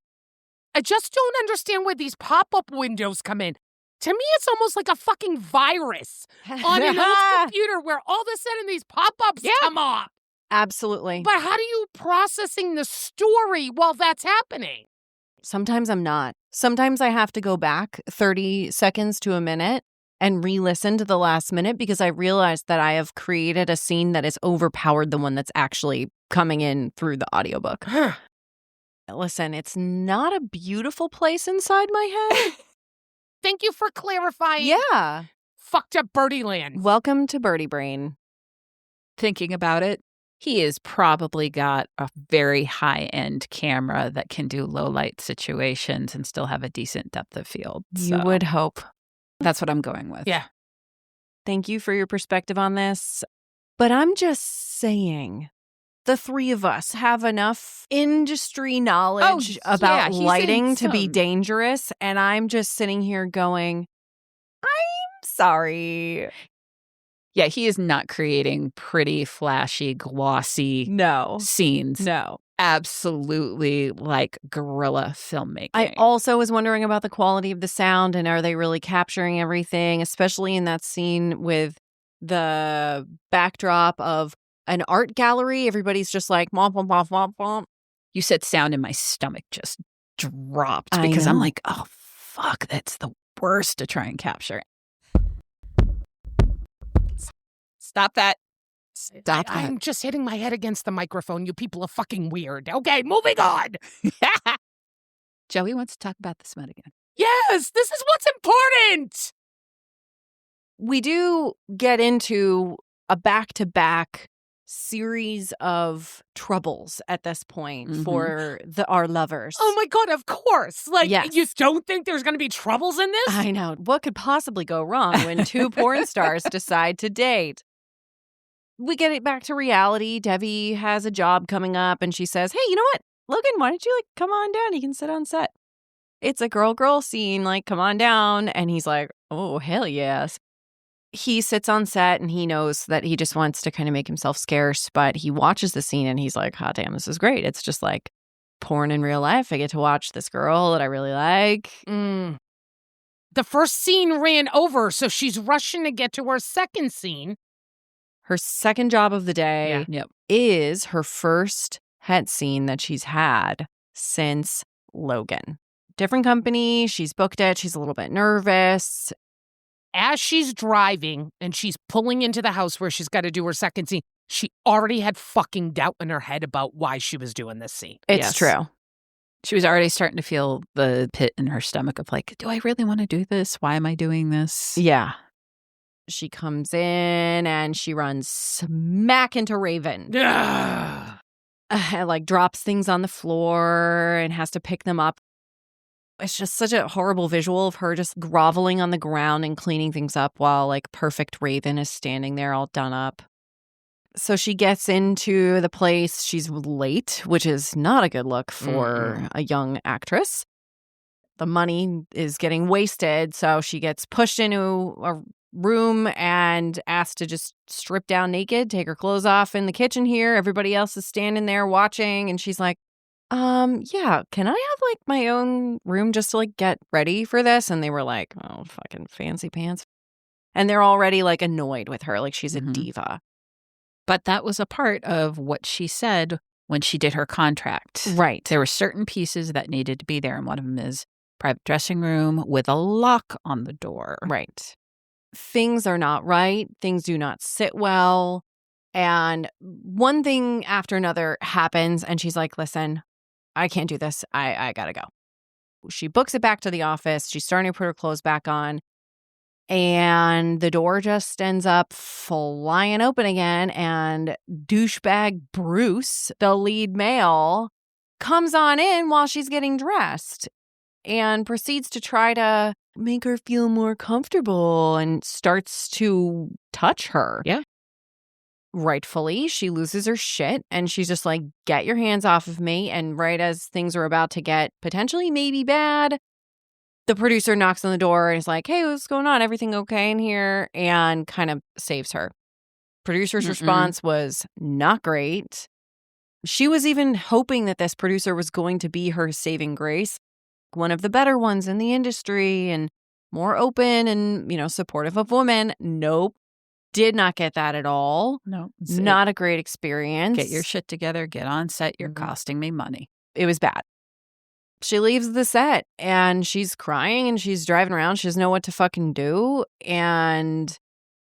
I just don't understand where these pop-up windows come in. To me, it's almost like a fucking virus on an old computer where all of a sudden these pop-ups come up. Absolutely. But how do you processing the story while that's happening? Sometimes I'm not. Sometimes I have to go back 30 seconds to a minute and re-listen to the last minute because I realized that I have created a scene that has overpowered the one that's actually coming in through the audiobook. Listen, it's not a beautiful place inside my head. Thank you for clarifying. Yeah. Fucked up Birdie land. Welcome to Birdie Brain. Thinking about it, he has probably got a very high-end camera that can do low-light situations and still have a decent depth of field. You would hope. That's what I'm going with. Yeah. Thank you for your perspective on this. But I'm just saying, the three of us have enough industry knowledge about lighting to be dangerous. And I'm just sitting here going, I'm sorry. Yeah, he is not creating pretty, flashy, glossy scenes. No. Absolutely like guerrilla filmmaking. I also was wondering about the quality of the sound and are they really capturing everything, especially in that scene with the backdrop of an art gallery. Everybody's just like, womp, womp, womp, womp, womp. You said sound and my stomach just dropped because I'm like, oh, fuck, that's the worst to try and capture. Stop that. Stop that. I'm just hitting my head against the microphone. You people are fucking weird. Okay, moving on. Joey wants to talk about the smut again. Yes, this is what's important. We do get into a back-to-back series of troubles at this point for our lovers. Oh my God, of course. Like, you don't think there's going to be troubles in this? I know. What could possibly go wrong when two porn stars decide to date? We get it back to reality. Debbie has a job coming up and she says, hey, you know what? Logan, why don't you come on down? You can sit on set. It's a girl-girl scene. Come on down. And he's like, oh, hell yes. He sits on set and he knows that he just wants to kind of make himself scarce, but he watches the scene and he's like, hot damn, this is great. It's just like porn in real life. I get to watch this girl that I really like. The first scene ran over, so she's rushing to get to her second scene. Her second job of the day is her first het scene that she's had since Logan. Different company. She's booked it. She's a little bit nervous. As she's driving and she's pulling into the house where she's got to do her second scene, she already had fucking doubt in her head about why she was doing this scene. It's true. She was already starting to feel the pit in her stomach of like, do I really want to do this? Why am I doing this? Yeah. She comes in and she runs smack into Raven. like drops things on the floor and has to pick them up. It's just such a horrible visual of her just groveling on the ground and cleaning things up while like perfect Raven is standing there all done up. So she gets into the place. She's late, which is not a good look for a young actress. The money is getting wasted, so she gets pushed into a room and asked to just strip down naked, take her clothes off in the kitchen here. Everybody else is standing there watching, and she's like, yeah, can I have like my own room just to like get ready for this? And they were like, oh, fucking fancy pants. And they're already like annoyed with her, like she's a diva. But that was a part of what she said when she did her contract. Right. There were certain pieces that needed to be there, and one of them is private dressing room with a lock on the door. Right. Things are not right. Things do not sit well. And one thing after another happens, and she's like, listen, I can't do this. I gotta go. She books it back to the office. She's starting to put her clothes back on. And the door just ends up flying open again. And douchebag Bruce, the lead male, comes on in while she's getting dressed and proceeds to try to make her feel more comfortable and starts to touch her. Yeah. Rightfully, she loses her shit and she's just like, get your hands off of me. And right as things are about to get potentially maybe bad, the producer knocks on the door and is like, hey, what's going on? Everything okay in here? And kind of saves her. Producer's response was not great. She was even hoping that this producer was going to be her saving grace, one of the better ones in the industry and more open and, supportive of women. Nope. Did not get that at all. No. Not a great experience. Get your shit together. Get on set. You're costing me money. It was bad. She leaves the set and she's crying and she's driving around. She doesn't know what to fucking do. And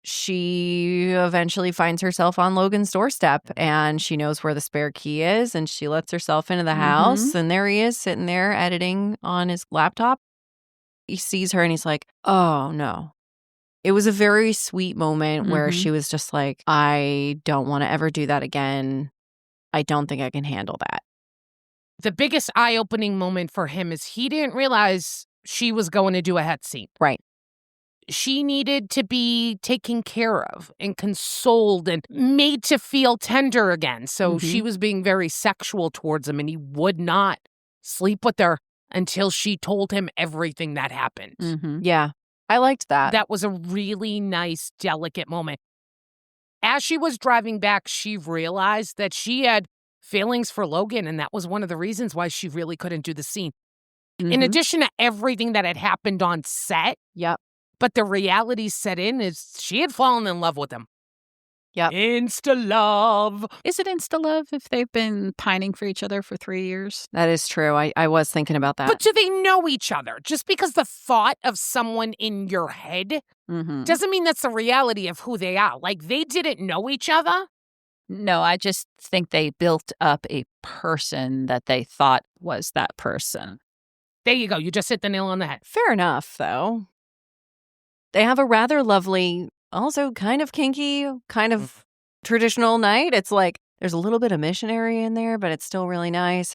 she eventually finds herself on Logan's doorstep and she knows where the spare key is and she lets herself into the house. And there he is sitting there editing on his laptop. He sees her and he's like, oh, no. It was a very sweet moment where she was just like, I don't want to ever do that again. I don't think I can handle that. The biggest eye-opening moment for him is he didn't realize she was going to do a head scene. Right. She needed to be taken care of and consoled and made to feel tender again. So she was being very sexual towards him, and he would not sleep with her until she told him everything that happened. Yeah, I liked that. That was a really nice, delicate moment. As she was driving back, she realized that she had feelings for Logan, and that was one of the reasons why she really couldn't do the scene. In addition to everything that had happened on set, but the reality set in is she had fallen in love with him. Yep. Insta-love. Is it insta-love if they've been pining for each other for 3 years? That is true. I was thinking about that. But do they know each other? Just because the thought of someone in your head doesn't mean that's the reality of who they are. Like, they didn't know each other. No, I just think they built up a person that they thought was that person. There you go. You just hit the nail on the head. Fair enough, though. They have a rather lovely, also kind of kinky, kind of traditional night. It's like there's a little bit of missionary in there, but it's still really nice.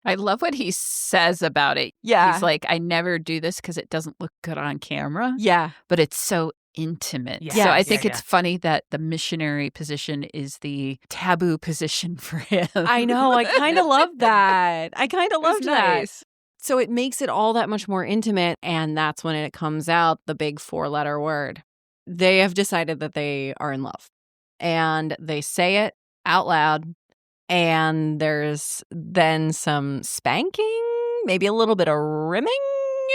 I love what he says about it. Yeah. He's like, I never do this because it doesn't look good on camera. Yeah. But it's so intimate. Yeah. So I think it's funny that the missionary position is the taboo position for him. I know. I kind of love that. I kind of loved that. Nice. So it makes it all that much more intimate. And that's when it comes out, the big 4-letter word. They have decided that they are in love. And they say it out loud. And there's then some spanking, maybe a little bit of rimming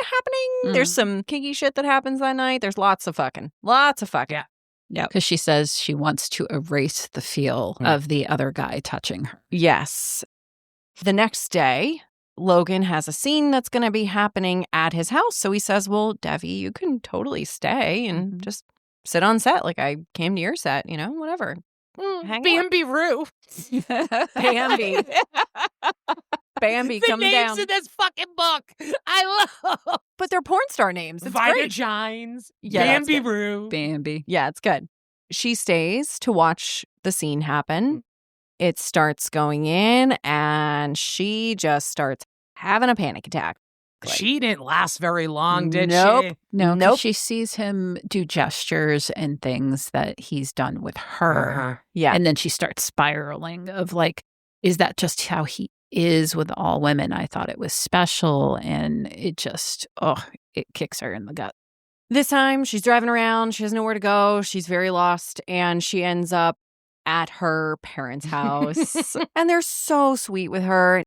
happening. There's some kinky shit that happens that night. There's lots of fucking. Yeah. Yeah. Because she says she wants to erase the feel of the other guy touching her. Yes. The next day, Logan has a scene that's going to be happening at his house. So he says, well, Devi, you can totally stay and just sit on set like I came to your set, whatever. Bambi Roo. Bambi. Bambi coming down. The names in this fucking book. I love. But they're porn star names. It's Vida great. Gines. Yeah, Bambi Roo. Bambi. Yeah, it's good. She stays to watch the scene happen. It starts going in, and she just starts having a panic attack. She didn't last very long, did Nope. she? No, Nope. she sees him do gestures and things that he's done with her. Uh-huh. Yeah. And then she starts spiraling of like, is that just how he is with all women? I thought it was special. And it just, it kicks her in the gut. This time, she's driving around. She doesn't know where to go. She's very lost, and she ends up at her parents' house. And they're so sweet with her.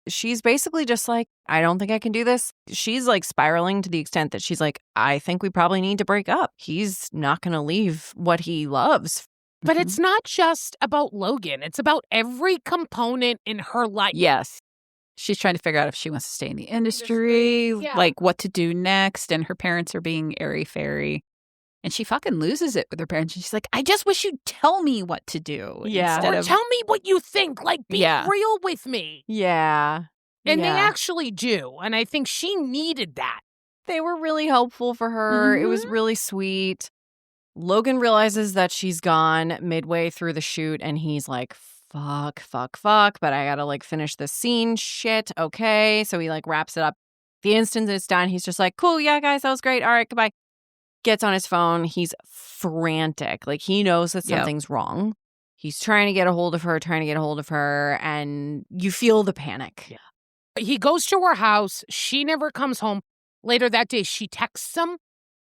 She's basically just like, I don't think I can do this. She's like spiraling to the extent that she's like, I think we probably need to break up. He's not going to leave what he loves. But it's not just about Logan. It's about every component in her life. Yes. She's trying to figure out if she wants to stay in the industry, Yeah. like what to do next. And her parents are being airy-fairy. And she fucking loses it with her parents. And she's like, I just wish you'd tell me what to do. Yeah. Instead Or of, tell me what you think. Like, be Yeah. real with me. Yeah. And they Yeah. actually do. And I think she needed that. They were really helpful for her. It was really sweet. Logan realizes that she's gone midway through the shoot, and he's like, fuck, but I gotta like finish this scene. Shit, okay. So he like wraps it up. The instant it's done, he's just like, cool, yeah, guys, that was great. All right, goodbye. Gets on his phone. He's frantic. Like, he knows that Yep. something's wrong. He's trying to get a hold of her, and you feel the panic. Yeah. He goes to her house. She never comes home. Later that day, she texts him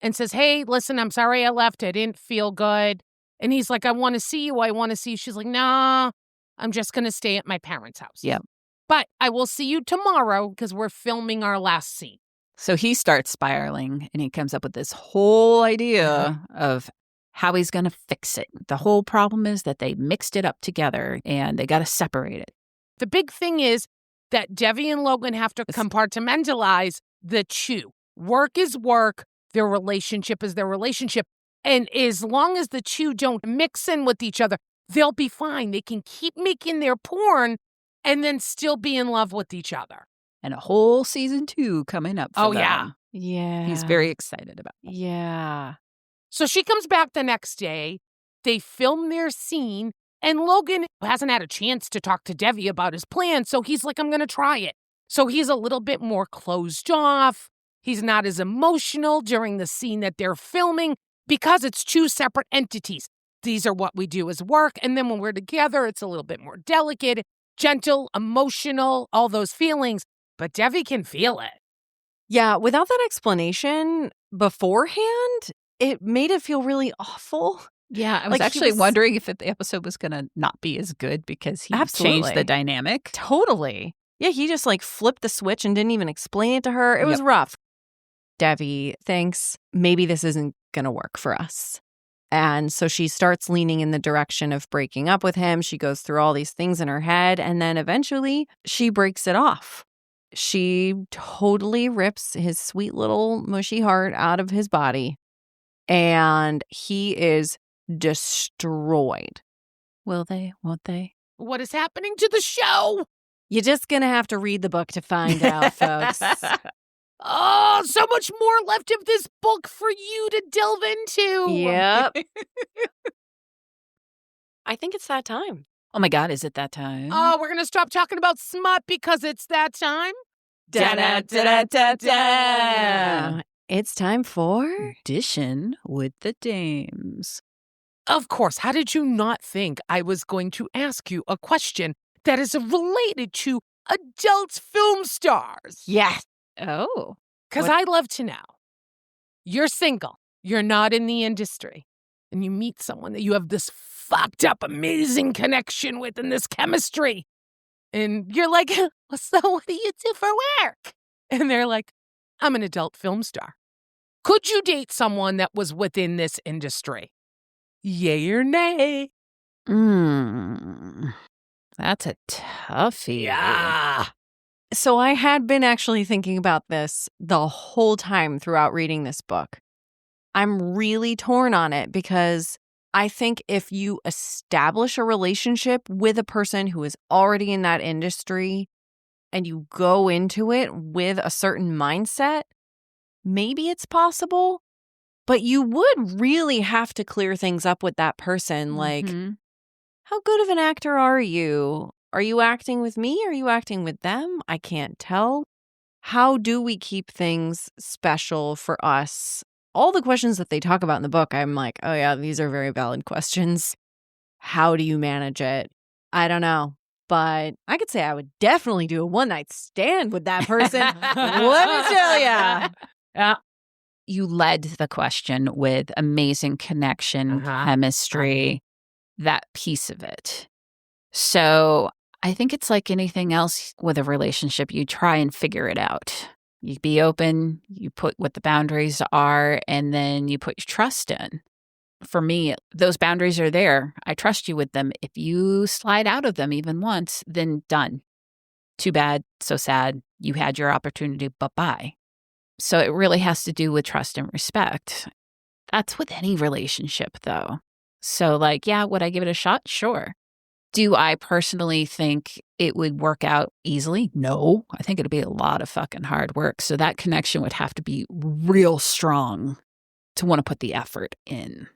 and says, hey, listen, I'm sorry I left. I didn't feel good. And he's like, I want to see you. She's like, nah, I'm just going to stay at my parents' house. Yep. But I will see you tomorrow because we're filming our last scene. So he starts spiraling and he comes up with this whole idea of how he's going to fix it. The whole problem is that they mixed it up together and they got to separate it. The big thing is that Devi and Logan have to compartmentalize the two. Work is work. Their relationship is their relationship. And as long as the two don't mix in with each other, they'll be fine. They can keep making their porn and then still be in love with each other. And a whole season 2 coming up for them. Yeah. Yeah. He's very excited about it. Yeah. So she comes back the next day. They film their scene. And Logan hasn't had a chance to talk to Devi about his plan. So he's like, I'm going to try it. So he's a little bit more closed off. He's not as emotional during the scene that they're filming because it's two separate entities. These are what we do as work. And then when we're together, it's a little bit more delicate, gentle, emotional, all those feelings. But Devi can feel it. Yeah, without that explanation beforehand, it made it feel really awful. Yeah, I was Like, he actually was- wondering if the episode was going to not be as good because he Absolutely. changed the dynamic. Totally. Yeah, he just like flipped the switch and didn't even explain it to her. It was rough. Devi thinks maybe this isn't going to work for us. And so she starts leaning in the direction of breaking up with him. She goes through all these things in her head, and then eventually she breaks it off. She totally rips his sweet little mushy heart out of his body, and he is destroyed. Will they? Won't they? What is happening to the show? You're just going to have to read the book to find out, folks. Oh, so much more left of this book for you to delve into. Yep. I think it's that time. Oh my God, is it that time? Oh, we're going to stop talking about smut because it's that time. Da-da-da-da-da-da. It's time for... Audition with the Dames. Of course, how did you not think I was going to ask you a question that is related to adult film stars? Yes. Oh. Because I'd love to know. You're single. You're not in the industry. And you meet someone that you have this fucked up, amazing connection with and this chemistry. And you're like, so what do you do for work? And they're like, I'm an adult film star. Could you date someone that was within this industry? Yay or nay? That's a toughie. Yeah. So I had been actually thinking about this the whole time throughout reading this book. I'm really torn on it because I think if you establish a relationship with a person who is already in that industry and you go into it with a certain mindset, maybe it's possible, but you would really have to clear things up with that person. Like, how good of an actor are you? Are you acting with me? Are you acting with them? I can't tell. How do we keep things special for us? All the questions that they talk about in the book, I'm like, oh yeah, these are very valid questions. How do you manage it? I don't know. But I could say I would definitely do a one-night stand with that person. Let me tell ya. Yeah. You led the question with amazing connection, chemistry, that piece of it. So I think it's like anything else with a relationship. You try and figure it out. You be open, you put what the boundaries are, and then you put your trust in. For me, those boundaries are there. I trust you with them. If you slide out of them even once, then done. Too bad, so sad. You had your opportunity, bye-bye. So it really has to do with trust and respect. That's with any relationship, though. So like, yeah, would I give it a shot? Sure. Do I personally think it would work out easily? No. I think it'd be a lot of fucking hard work. So that connection would have to be real strong to want to put the effort in.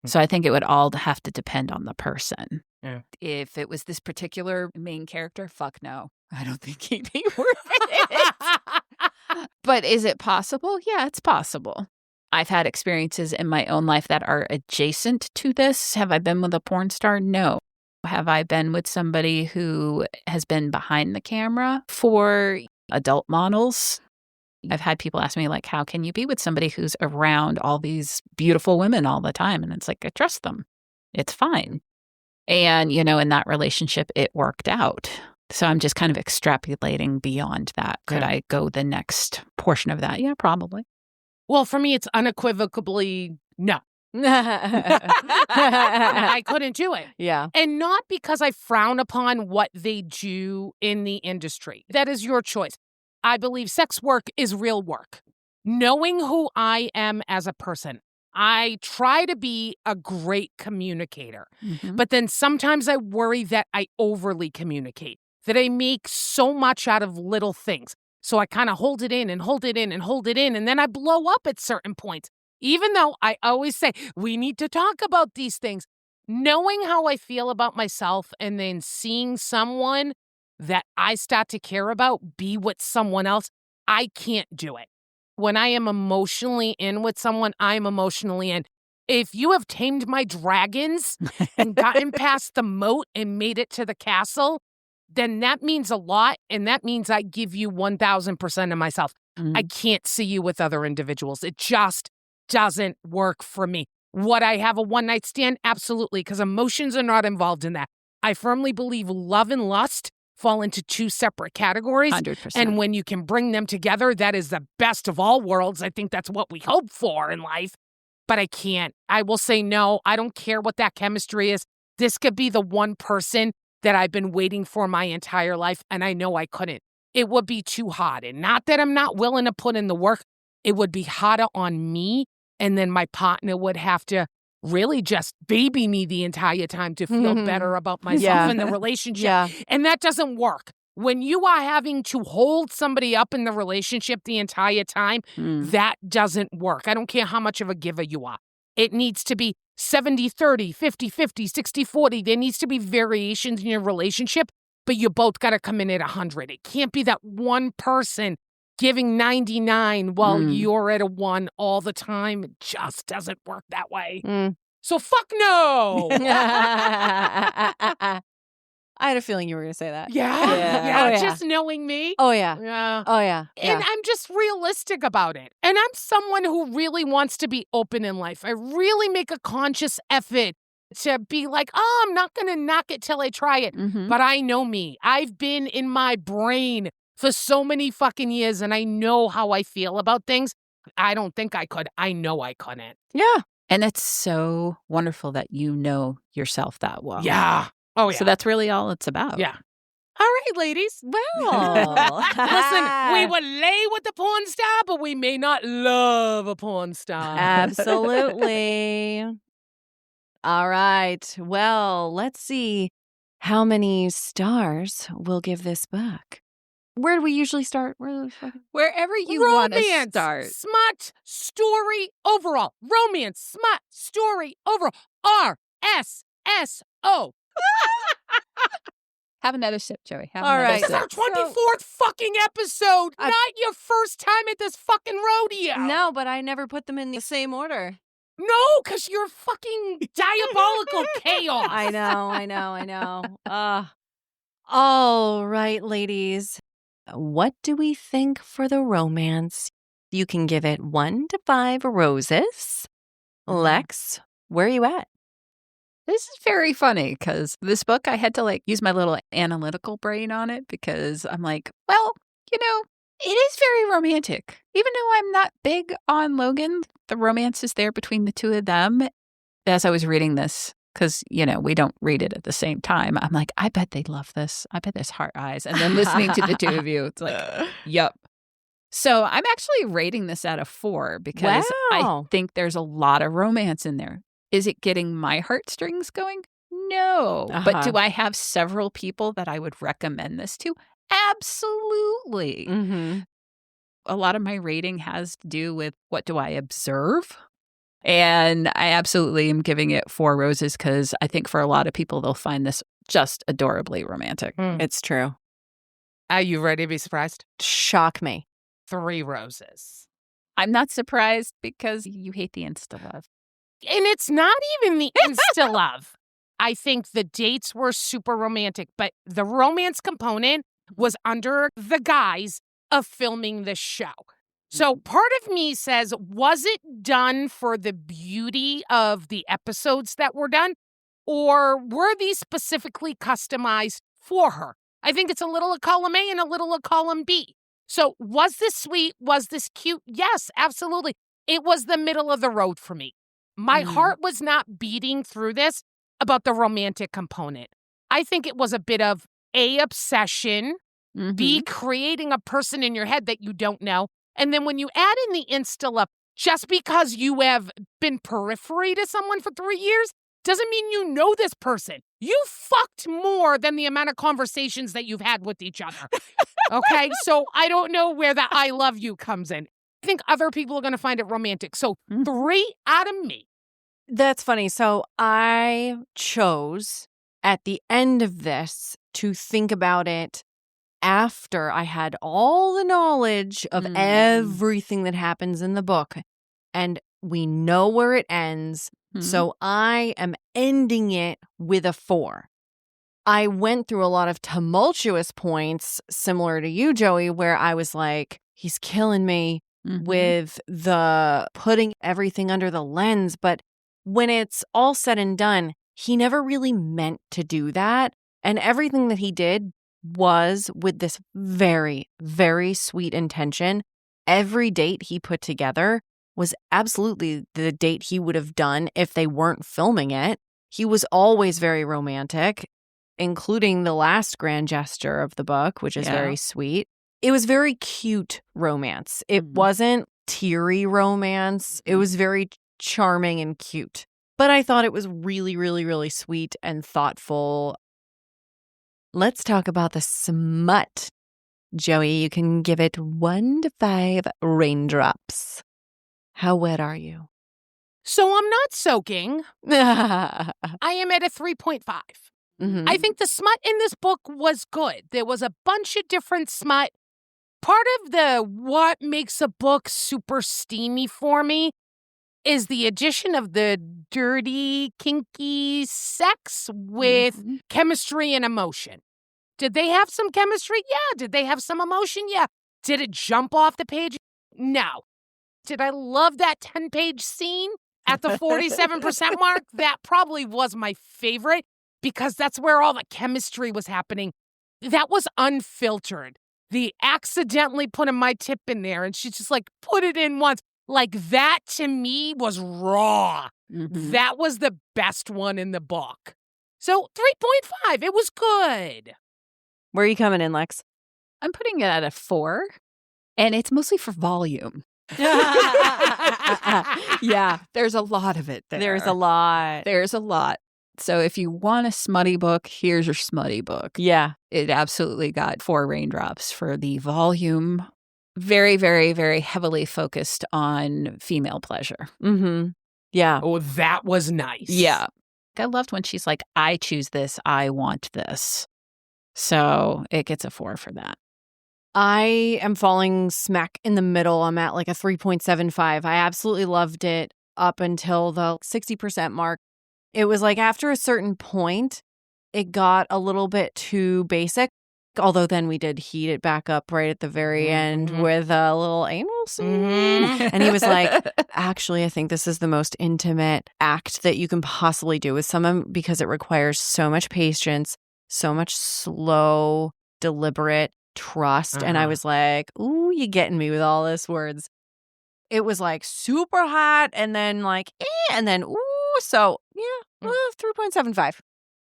So I think it would all have to depend on the person. Yeah. If it was this particular main character, fuck no. I don't think he'd be worth it. But is it possible? Yeah, it's possible. I've had experiences in my own life that are adjacent to this. Have I been with a porn star? No. Have I been with somebody who has been behind the camera for adult models? I've had people ask me, like, how can you be with somebody who's around all these beautiful women all the time? And it's like, I trust them. It's fine. And, you know, in that relationship, it worked out. So I'm just kind of extrapolating beyond that. Could I go the next portion of that? Yeah, probably. Well, for me, it's unequivocally no. I couldn't do it. Yeah. And not because I frown upon what they do in the industry. That is your choice. I believe sex work is real work. Knowing who I am as a person, I try to be a great communicator. Mm-hmm. But then sometimes I worry that I overly communicate, that I make so much out of little things. So I kind of hold it in and hold it in and hold it in, and then I blow up at certain points. Even though I always say, we need to talk about these things. Knowing how I feel about myself and then seeing someone that I start to care about be with someone else, I can't do it. When I am emotionally in with someone, I'm emotionally in. If you have tamed my dragons and gotten past the moat and made it to the castle, then that means a lot, and that means I give you 1,000% of myself. Mm-hmm. I can't see you with other individuals. It just doesn't work for me. Would I have a one-night stand? Absolutely, because emotions are not involved in that. I firmly believe love and lust fall into two separate categories. 100%. And when you can bring them together, that is the best of all worlds. I think that's what we hope for in life. But I can't. I will say no. I don't care what that chemistry is. This could be the one person that I've been waiting for my entire life, and I know I couldn't. It would be too hard. And not that I'm not willing to put in the work. It would be harder on me, and then my partner would have to really just baby me the entire time to feel better about myself in the relationship. Yeah. And that doesn't work. When you are having to hold somebody up in the relationship the entire time, that doesn't work. I don't care how much of a giver you are. It needs to be 70-30, 50-50, 60-40. There needs to be variations in your relationship, but you both got to come in at 100. It can't be that one person giving 99 while you're at a 1 all the time. It just doesn't work that way. So fuck no. I had a feeling you were going to say that. Yeah. Oh, yeah. Just knowing me. Oh, yeah. Yeah. Oh, yeah. And I'm just realistic about it. And I'm someone who really wants to be open in life. I really make a conscious effort to be like, oh, I'm not going to knock it till I try it. Mm-hmm. But I know me. I've been in my brain for so many fucking years, and I know how I feel about things. I don't think I could. I know I couldn't. Yeah. And it's so wonderful that you know yourself that well. Yeah. Oh, yeah. So that's really all it's about. Yeah. All right, ladies. Well. Listen, we will lay with the porn star, but we may not love a porn star. Absolutely. All right. Well, let's see how many stars we'll give this book. Where do we usually start? Wherever you want to Romance, start. smut, story, overall. Romance, smut, story, overall. RSSO. Have another sip, Joey. Have All another right. This is sip. our 24th fucking episode, not your first time at this fucking rodeo. No, but I never put them in the same order. No, because you're fucking diabolical chaos. I know. All right, ladies. What do we think for the romance? You can give it 1 to 5 roses. Lex, where are you at? This is very funny because this book, I had to use my little analytical brain on it because I'm like, well, it is very romantic. Even though I'm not big on Logan, the romance is there between the two of them. As I was reading this, because, we don't read it at the same time, I'm like, I bet they'd love this. I bet there's heart eyes. And then listening to the two of you, it's like, yup. So I'm actually rating this out of 4 because I think there's a lot of romance in there. Is it getting my heartstrings going? No. But do I have several people that I would recommend this to? Absolutely. Mm-hmm. A lot of my rating has to do with what do I observe? And I absolutely am giving it 4 roses because I think for a lot of people, they'll find this just adorably romantic. It's true. Are you ready to be surprised? Shock me. 3 roses. I'm not surprised because you hate the insta-love. And it's not even the insta-love. I think the dates were super romantic, but the romance component was under the guise of filming the show. So part of me says, was it done for the beauty of the episodes that were done? Or were these specifically customized for her? I think it's a little of column A and a little of column B. So was this sweet? Was this cute? Yes, absolutely. It was the middle of the road for me. My heart was not beating through this about the romantic component. I think it was a bit of A, obsession, B, creating a person in your head that you don't know. And then when you add in the insta-love, just because you have been periphery to someone for 3 years doesn't mean you know this person. You fucked more than the amount of conversations that you've had with each other. Okay? So I don't know where the I love you comes in. I think other people are going to find it romantic. So 3 out of me. That's funny. So I chose at the end of this to think about it after I had all the knowledge of everything that happens in the book. And we know where it ends. So I am ending it with a 4. I went through a lot of tumultuous points, similar to you, Joey, where I was like, he's killing me with the putting everything under the lens. But when it's all said and done, he never really meant to do that. And everything that he did was with this very, very sweet intention. Every date he put together was absolutely the date he would have done if they weren't filming it. He was always very romantic, including the last grand gesture of the book, which is very sweet. It was very cute romance. It wasn't teary romance. It was very charming and cute. But I thought it was really, really, really sweet and thoughtful. Let's talk about the smut. Joey, you can give it 1 to 5 raindrops. How wet are you? So I'm not soaking. I am at a 3.5. I think the smut in this book was good. There was a bunch of different smut. Part of the what makes a book super steamy for me is the addition of the dirty, kinky sex with chemistry and emotion. Did they have some chemistry? Yeah. Did they have some emotion? Yeah. Did it jump off the page? No. Did I love that 10-page scene at the 47% mark? That probably was my favorite because that's where all the chemistry was happening. That was unfiltered. The accidentally putting my tip in there and she's just like, put it in once. Like that to me was raw. That was the best one in the book. So 3.5, it was good. Where are you coming in, Lex? I'm putting it at a 4, and it's mostly for volume. Yeah, there's a lot of it there. There's a lot. There's a lot. So if you want a smutty book, here's your smutty book. Yeah. It absolutely got 4 raindrops for the volume. Very, very, very heavily focused on female pleasure. Yeah. Oh, that was nice. Yeah. I loved when she's like, I choose this, I want this. So it gets a 4 for that. I am falling smack in the middle. I'm at like a 3.75. I absolutely loved it up until the 60% mark. It was like after a certain point, it got a little bit too basic. Although then we did heat it back up right at the very end with a little anal scene. And he was like, actually, I think this is the most intimate act that you can possibly do with someone because it requires so much patience, so much slow, deliberate trust. And I was like, ooh, you getting me with all this words. It was like super hot and then like, and then, ooh. So yeah, 3.75.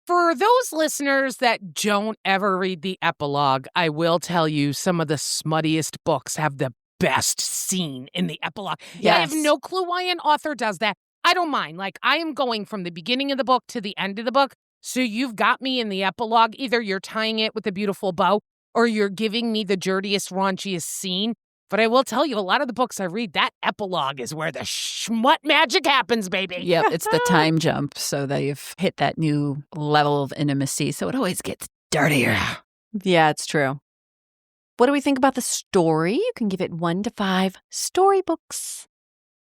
For those listeners that don't ever read the epilogue, I will tell you some of the smuttiest books have the best scene in the epilogue. Yes. I have no clue why an author does that. I don't mind. Like, I am going from the beginning of the book to the end of the book. So you've got me in the epilogue. Either you're tying it with a beautiful bow or you're giving me the dirtiest, raunchiest scene. But I will tell you, a lot of the books I read, that epilogue is where the schmut magic happens, baby. Yep, it's the time jump. So they've hit that new level of intimacy. So it always gets dirtier. Yeah, it's true. What do we think about the story? You can give it 1 to 5 storybooks.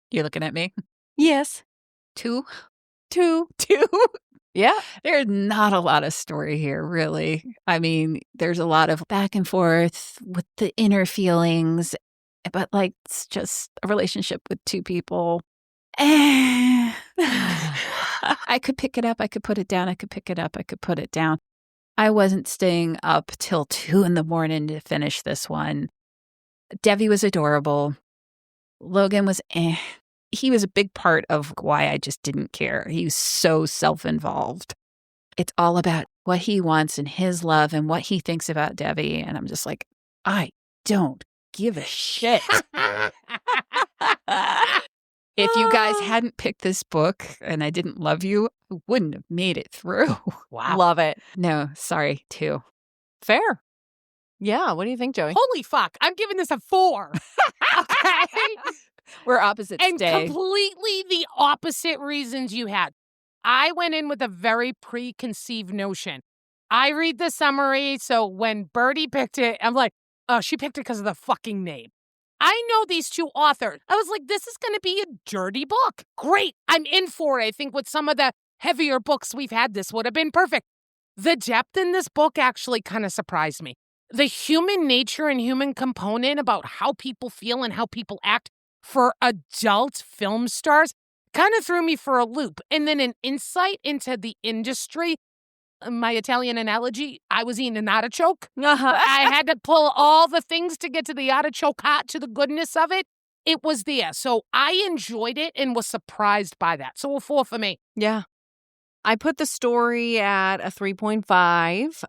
You're looking at me? Yes. 2? 2. 2? Yeah. There's not a lot of story here, really. I mean, there's a lot of back and forth with the inner feelings, but like it's just a relationship with two people. I could pick it up. I could put it down. I could pick it up. I could put it down. I wasn't staying up till 2 a.m. to finish this one. Debbie was adorable. Logan was He was a big part of why I just didn't care. He was so self-involved. It's all about what he wants and his love and what he thinks about Debbie. And I'm just like, I don't give a shit. If you guys hadn't picked this book and I didn't love you, I wouldn't have made it through. Wow. Love it. No, sorry, 2. Fair. Yeah. What do you think, Joey? Holy fuck. I'm giving this a 4. Okay? We're opposites And today. completely the opposite reasons you had. I went in with a very preconceived notion. I read the summary, so when Birdie picked it, I'm like, oh, she picked it because of the fucking name. I know these two authors. I was like, this is going to be a dirty book. Great. I'm in for it. I think with some of the heavier books we've had, this would have been perfect. The depth in this book actually kind of surprised me. The human nature and human component about how people feel and how people act for adult film stars kind of threw me for a loop. And then an insight into the industry. My Italian analogy, I was eating an artichoke. I had to pull all the things to get to the artichoke hot, to the goodness of it. It was there. So I enjoyed it and was surprised by that. So a 4 for me. Yeah. I put the story at a 3.5.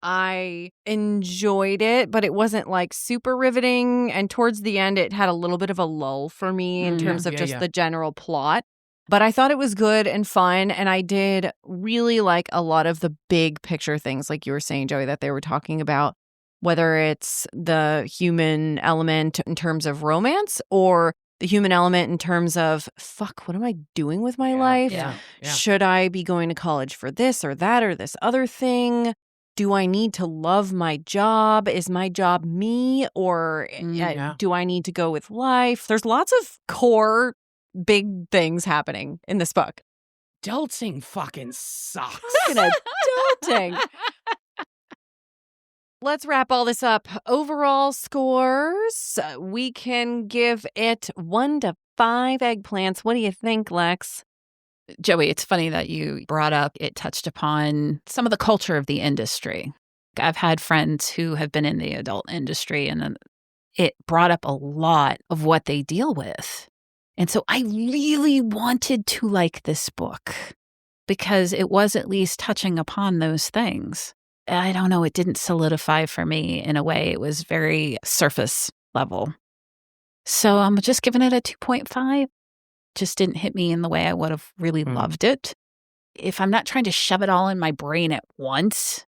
I enjoyed it, but it wasn't like super riveting. And towards the end, it had a little bit of a lull for me in terms of just the general plot. But I thought it was good and fun. And I did really like a lot of the big picture things, like you were saying, Joey, that they were talking about, whether it's the human element in terms of romance or the human element in terms of, fuck, what am I doing with my life? Yeah. Should I be going to college for this or that or this other thing? Do I need to love my job? Is my job me? Or do I need to go with life? There's lots of core big things happening in this book. Adulting fucking sucks. Fucking adulting. Let's wrap all this up. Overall scores, we can give it 1 to 5 eggplants. What do you think, Lex? Joey, it's funny that you brought up, it touched upon some of the culture of the industry. I've had friends who have been in the adult industry, and it brought up a lot of what they deal with. And so I really wanted to like this book because it was at least touching upon those things. I don't know, it didn't solidify for me in a way. It was very surface level. So I'm just giving it a 2.5. Just didn't hit me in the way I would have really loved it. If I'm not trying to shove it all in my brain at once,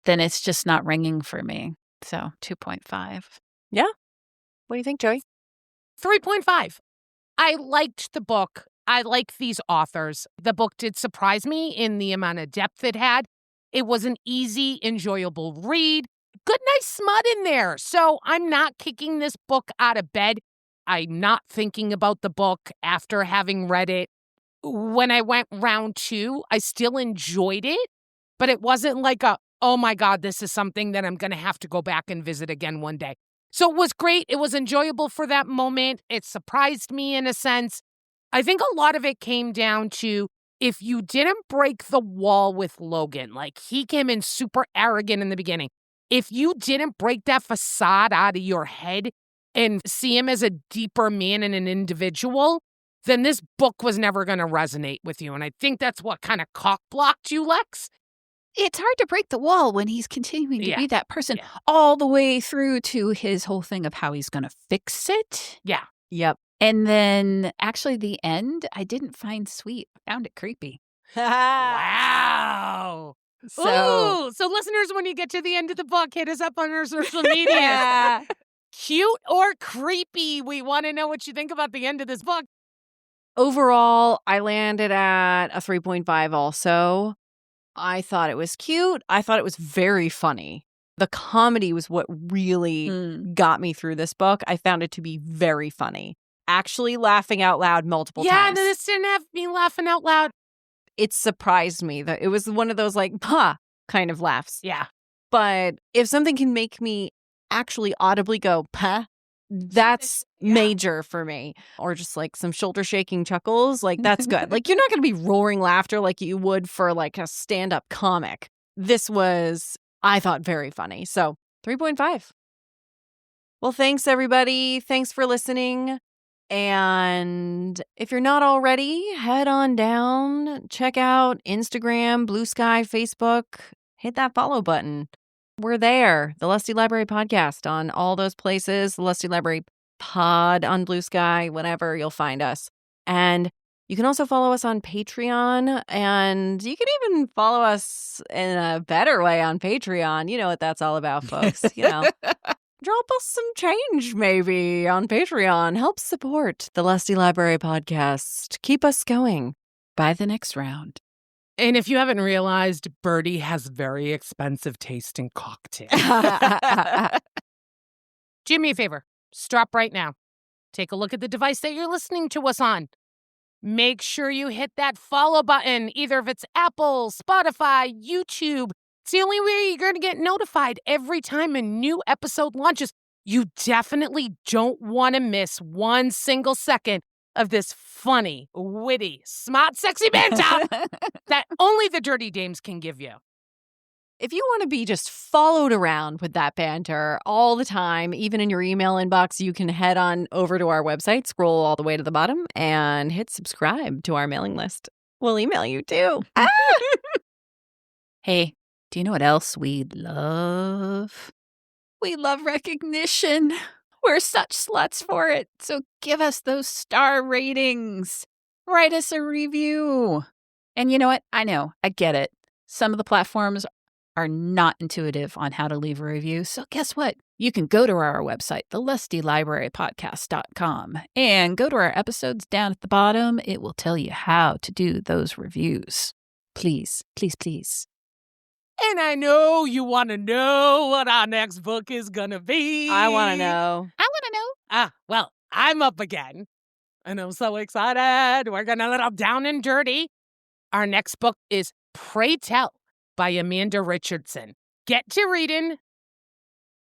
then it's just not ringing for me. So 2.5. Yeah. What do you think, Joey? 3.5. I liked the book. I like these authors. The book did surprise me in the amount of depth it had. It was an easy, enjoyable read. Good, nice smut in there. So I'm not kicking this book out of bed. I'm not thinking about the book after having read it. When I went round 2, I still enjoyed it, but it wasn't like oh my God, this is something that I'm going to have to go back and visit again one day. So it was great. It was enjoyable for that moment. It surprised me in a sense. I think a lot of it came down to if you didn't break the wall with Logan, like he came in super arrogant in the beginning. If you didn't break that facade out of your head and see him as a deeper man and an individual, then this book was never going to resonate with you. And I think that's what kind of cock-blocked you, Lex. It's hard to break the wall when he's continuing to be that person all the way through to his whole thing of how he's going to fix it. Yeah. Yep. And then actually the end, I didn't find sweet. I found it creepy. Wow. So listeners, when you get to the end of the book, hit us up on our social media. Cute or creepy? We want to know what you think about the end of this book. Overall, I landed at a 3.5 also. I thought it was cute. I thought it was very funny. The comedy was what really got me through this book. I found it to be very funny. Actually laughing out loud multiple times. Yeah, this didn't have me laughing out loud. It surprised me that it was one of those like, kind of laughs. Yeah. But if something can make me actually audibly go, that's major for me. Or just like some shoulder shaking chuckles, like that's good. Like you're not going to be roaring laughter like you would for like a stand-up comic. This was, I thought, very funny. So 3.5. Well, thanks everybody. Thanks for listening. And if you're not already, head on down, check out Instagram, Blue Sky, Facebook, hit that follow button. We're there. The Lusty Library podcast on all those places. The Lusty Library pod on Blue Sky, whatever, you'll find us. And you can also follow us on Patreon. And you can even follow us in a better way on Patreon. You know what that's all about, folks. You know, drop us some change maybe on Patreon. Help support the Lusty Library podcast. Keep us going. By the next round. And if you haven't realized, Birdie has very expensive taste in cocktails. Do me a favor. Stop right now. Take a look at the device that you're listening to us on. Make sure you hit that follow button, either if it's Apple, Spotify, YouTube. It's the only way you're going to get notified every time a new episode launches. You definitely don't want to miss one single second of this funny, witty, smart, sexy banter that only the Dirty Dames can give you. If you want to be just followed around with that banter all the time, even in your email inbox, you can head on over to our website, scroll all the way to the bottom, and hit subscribe to our mailing list. We'll email you too. Hey, do you know what else we love? We love recognition. We're such sluts for it. So give us those star ratings. Write us a review. And you know what? I know. I get it. Some of the platforms are not intuitive on how to leave a review. So guess what? You can go to our website, thelustylibrarypodcast.com, and go to our episodes down at the bottom. It will tell you how to do those reviews. Please, please, please. And I know you want to know what our next book is going to be. I want to know. Well, I'm up again. And I'm so excited. We're going to let up down and dirty. Our next book is Pray Tell by Amanda Richardson. Get to reading.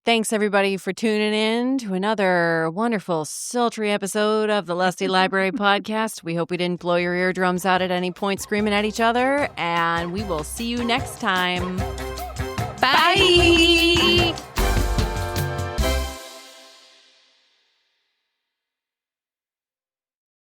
Thanks, everybody, for tuning in to another wonderful, sultry episode of the Lusty Library podcast. We hope we didn't blow your eardrums out at any point screaming at each other, and we will see you next time. Bye.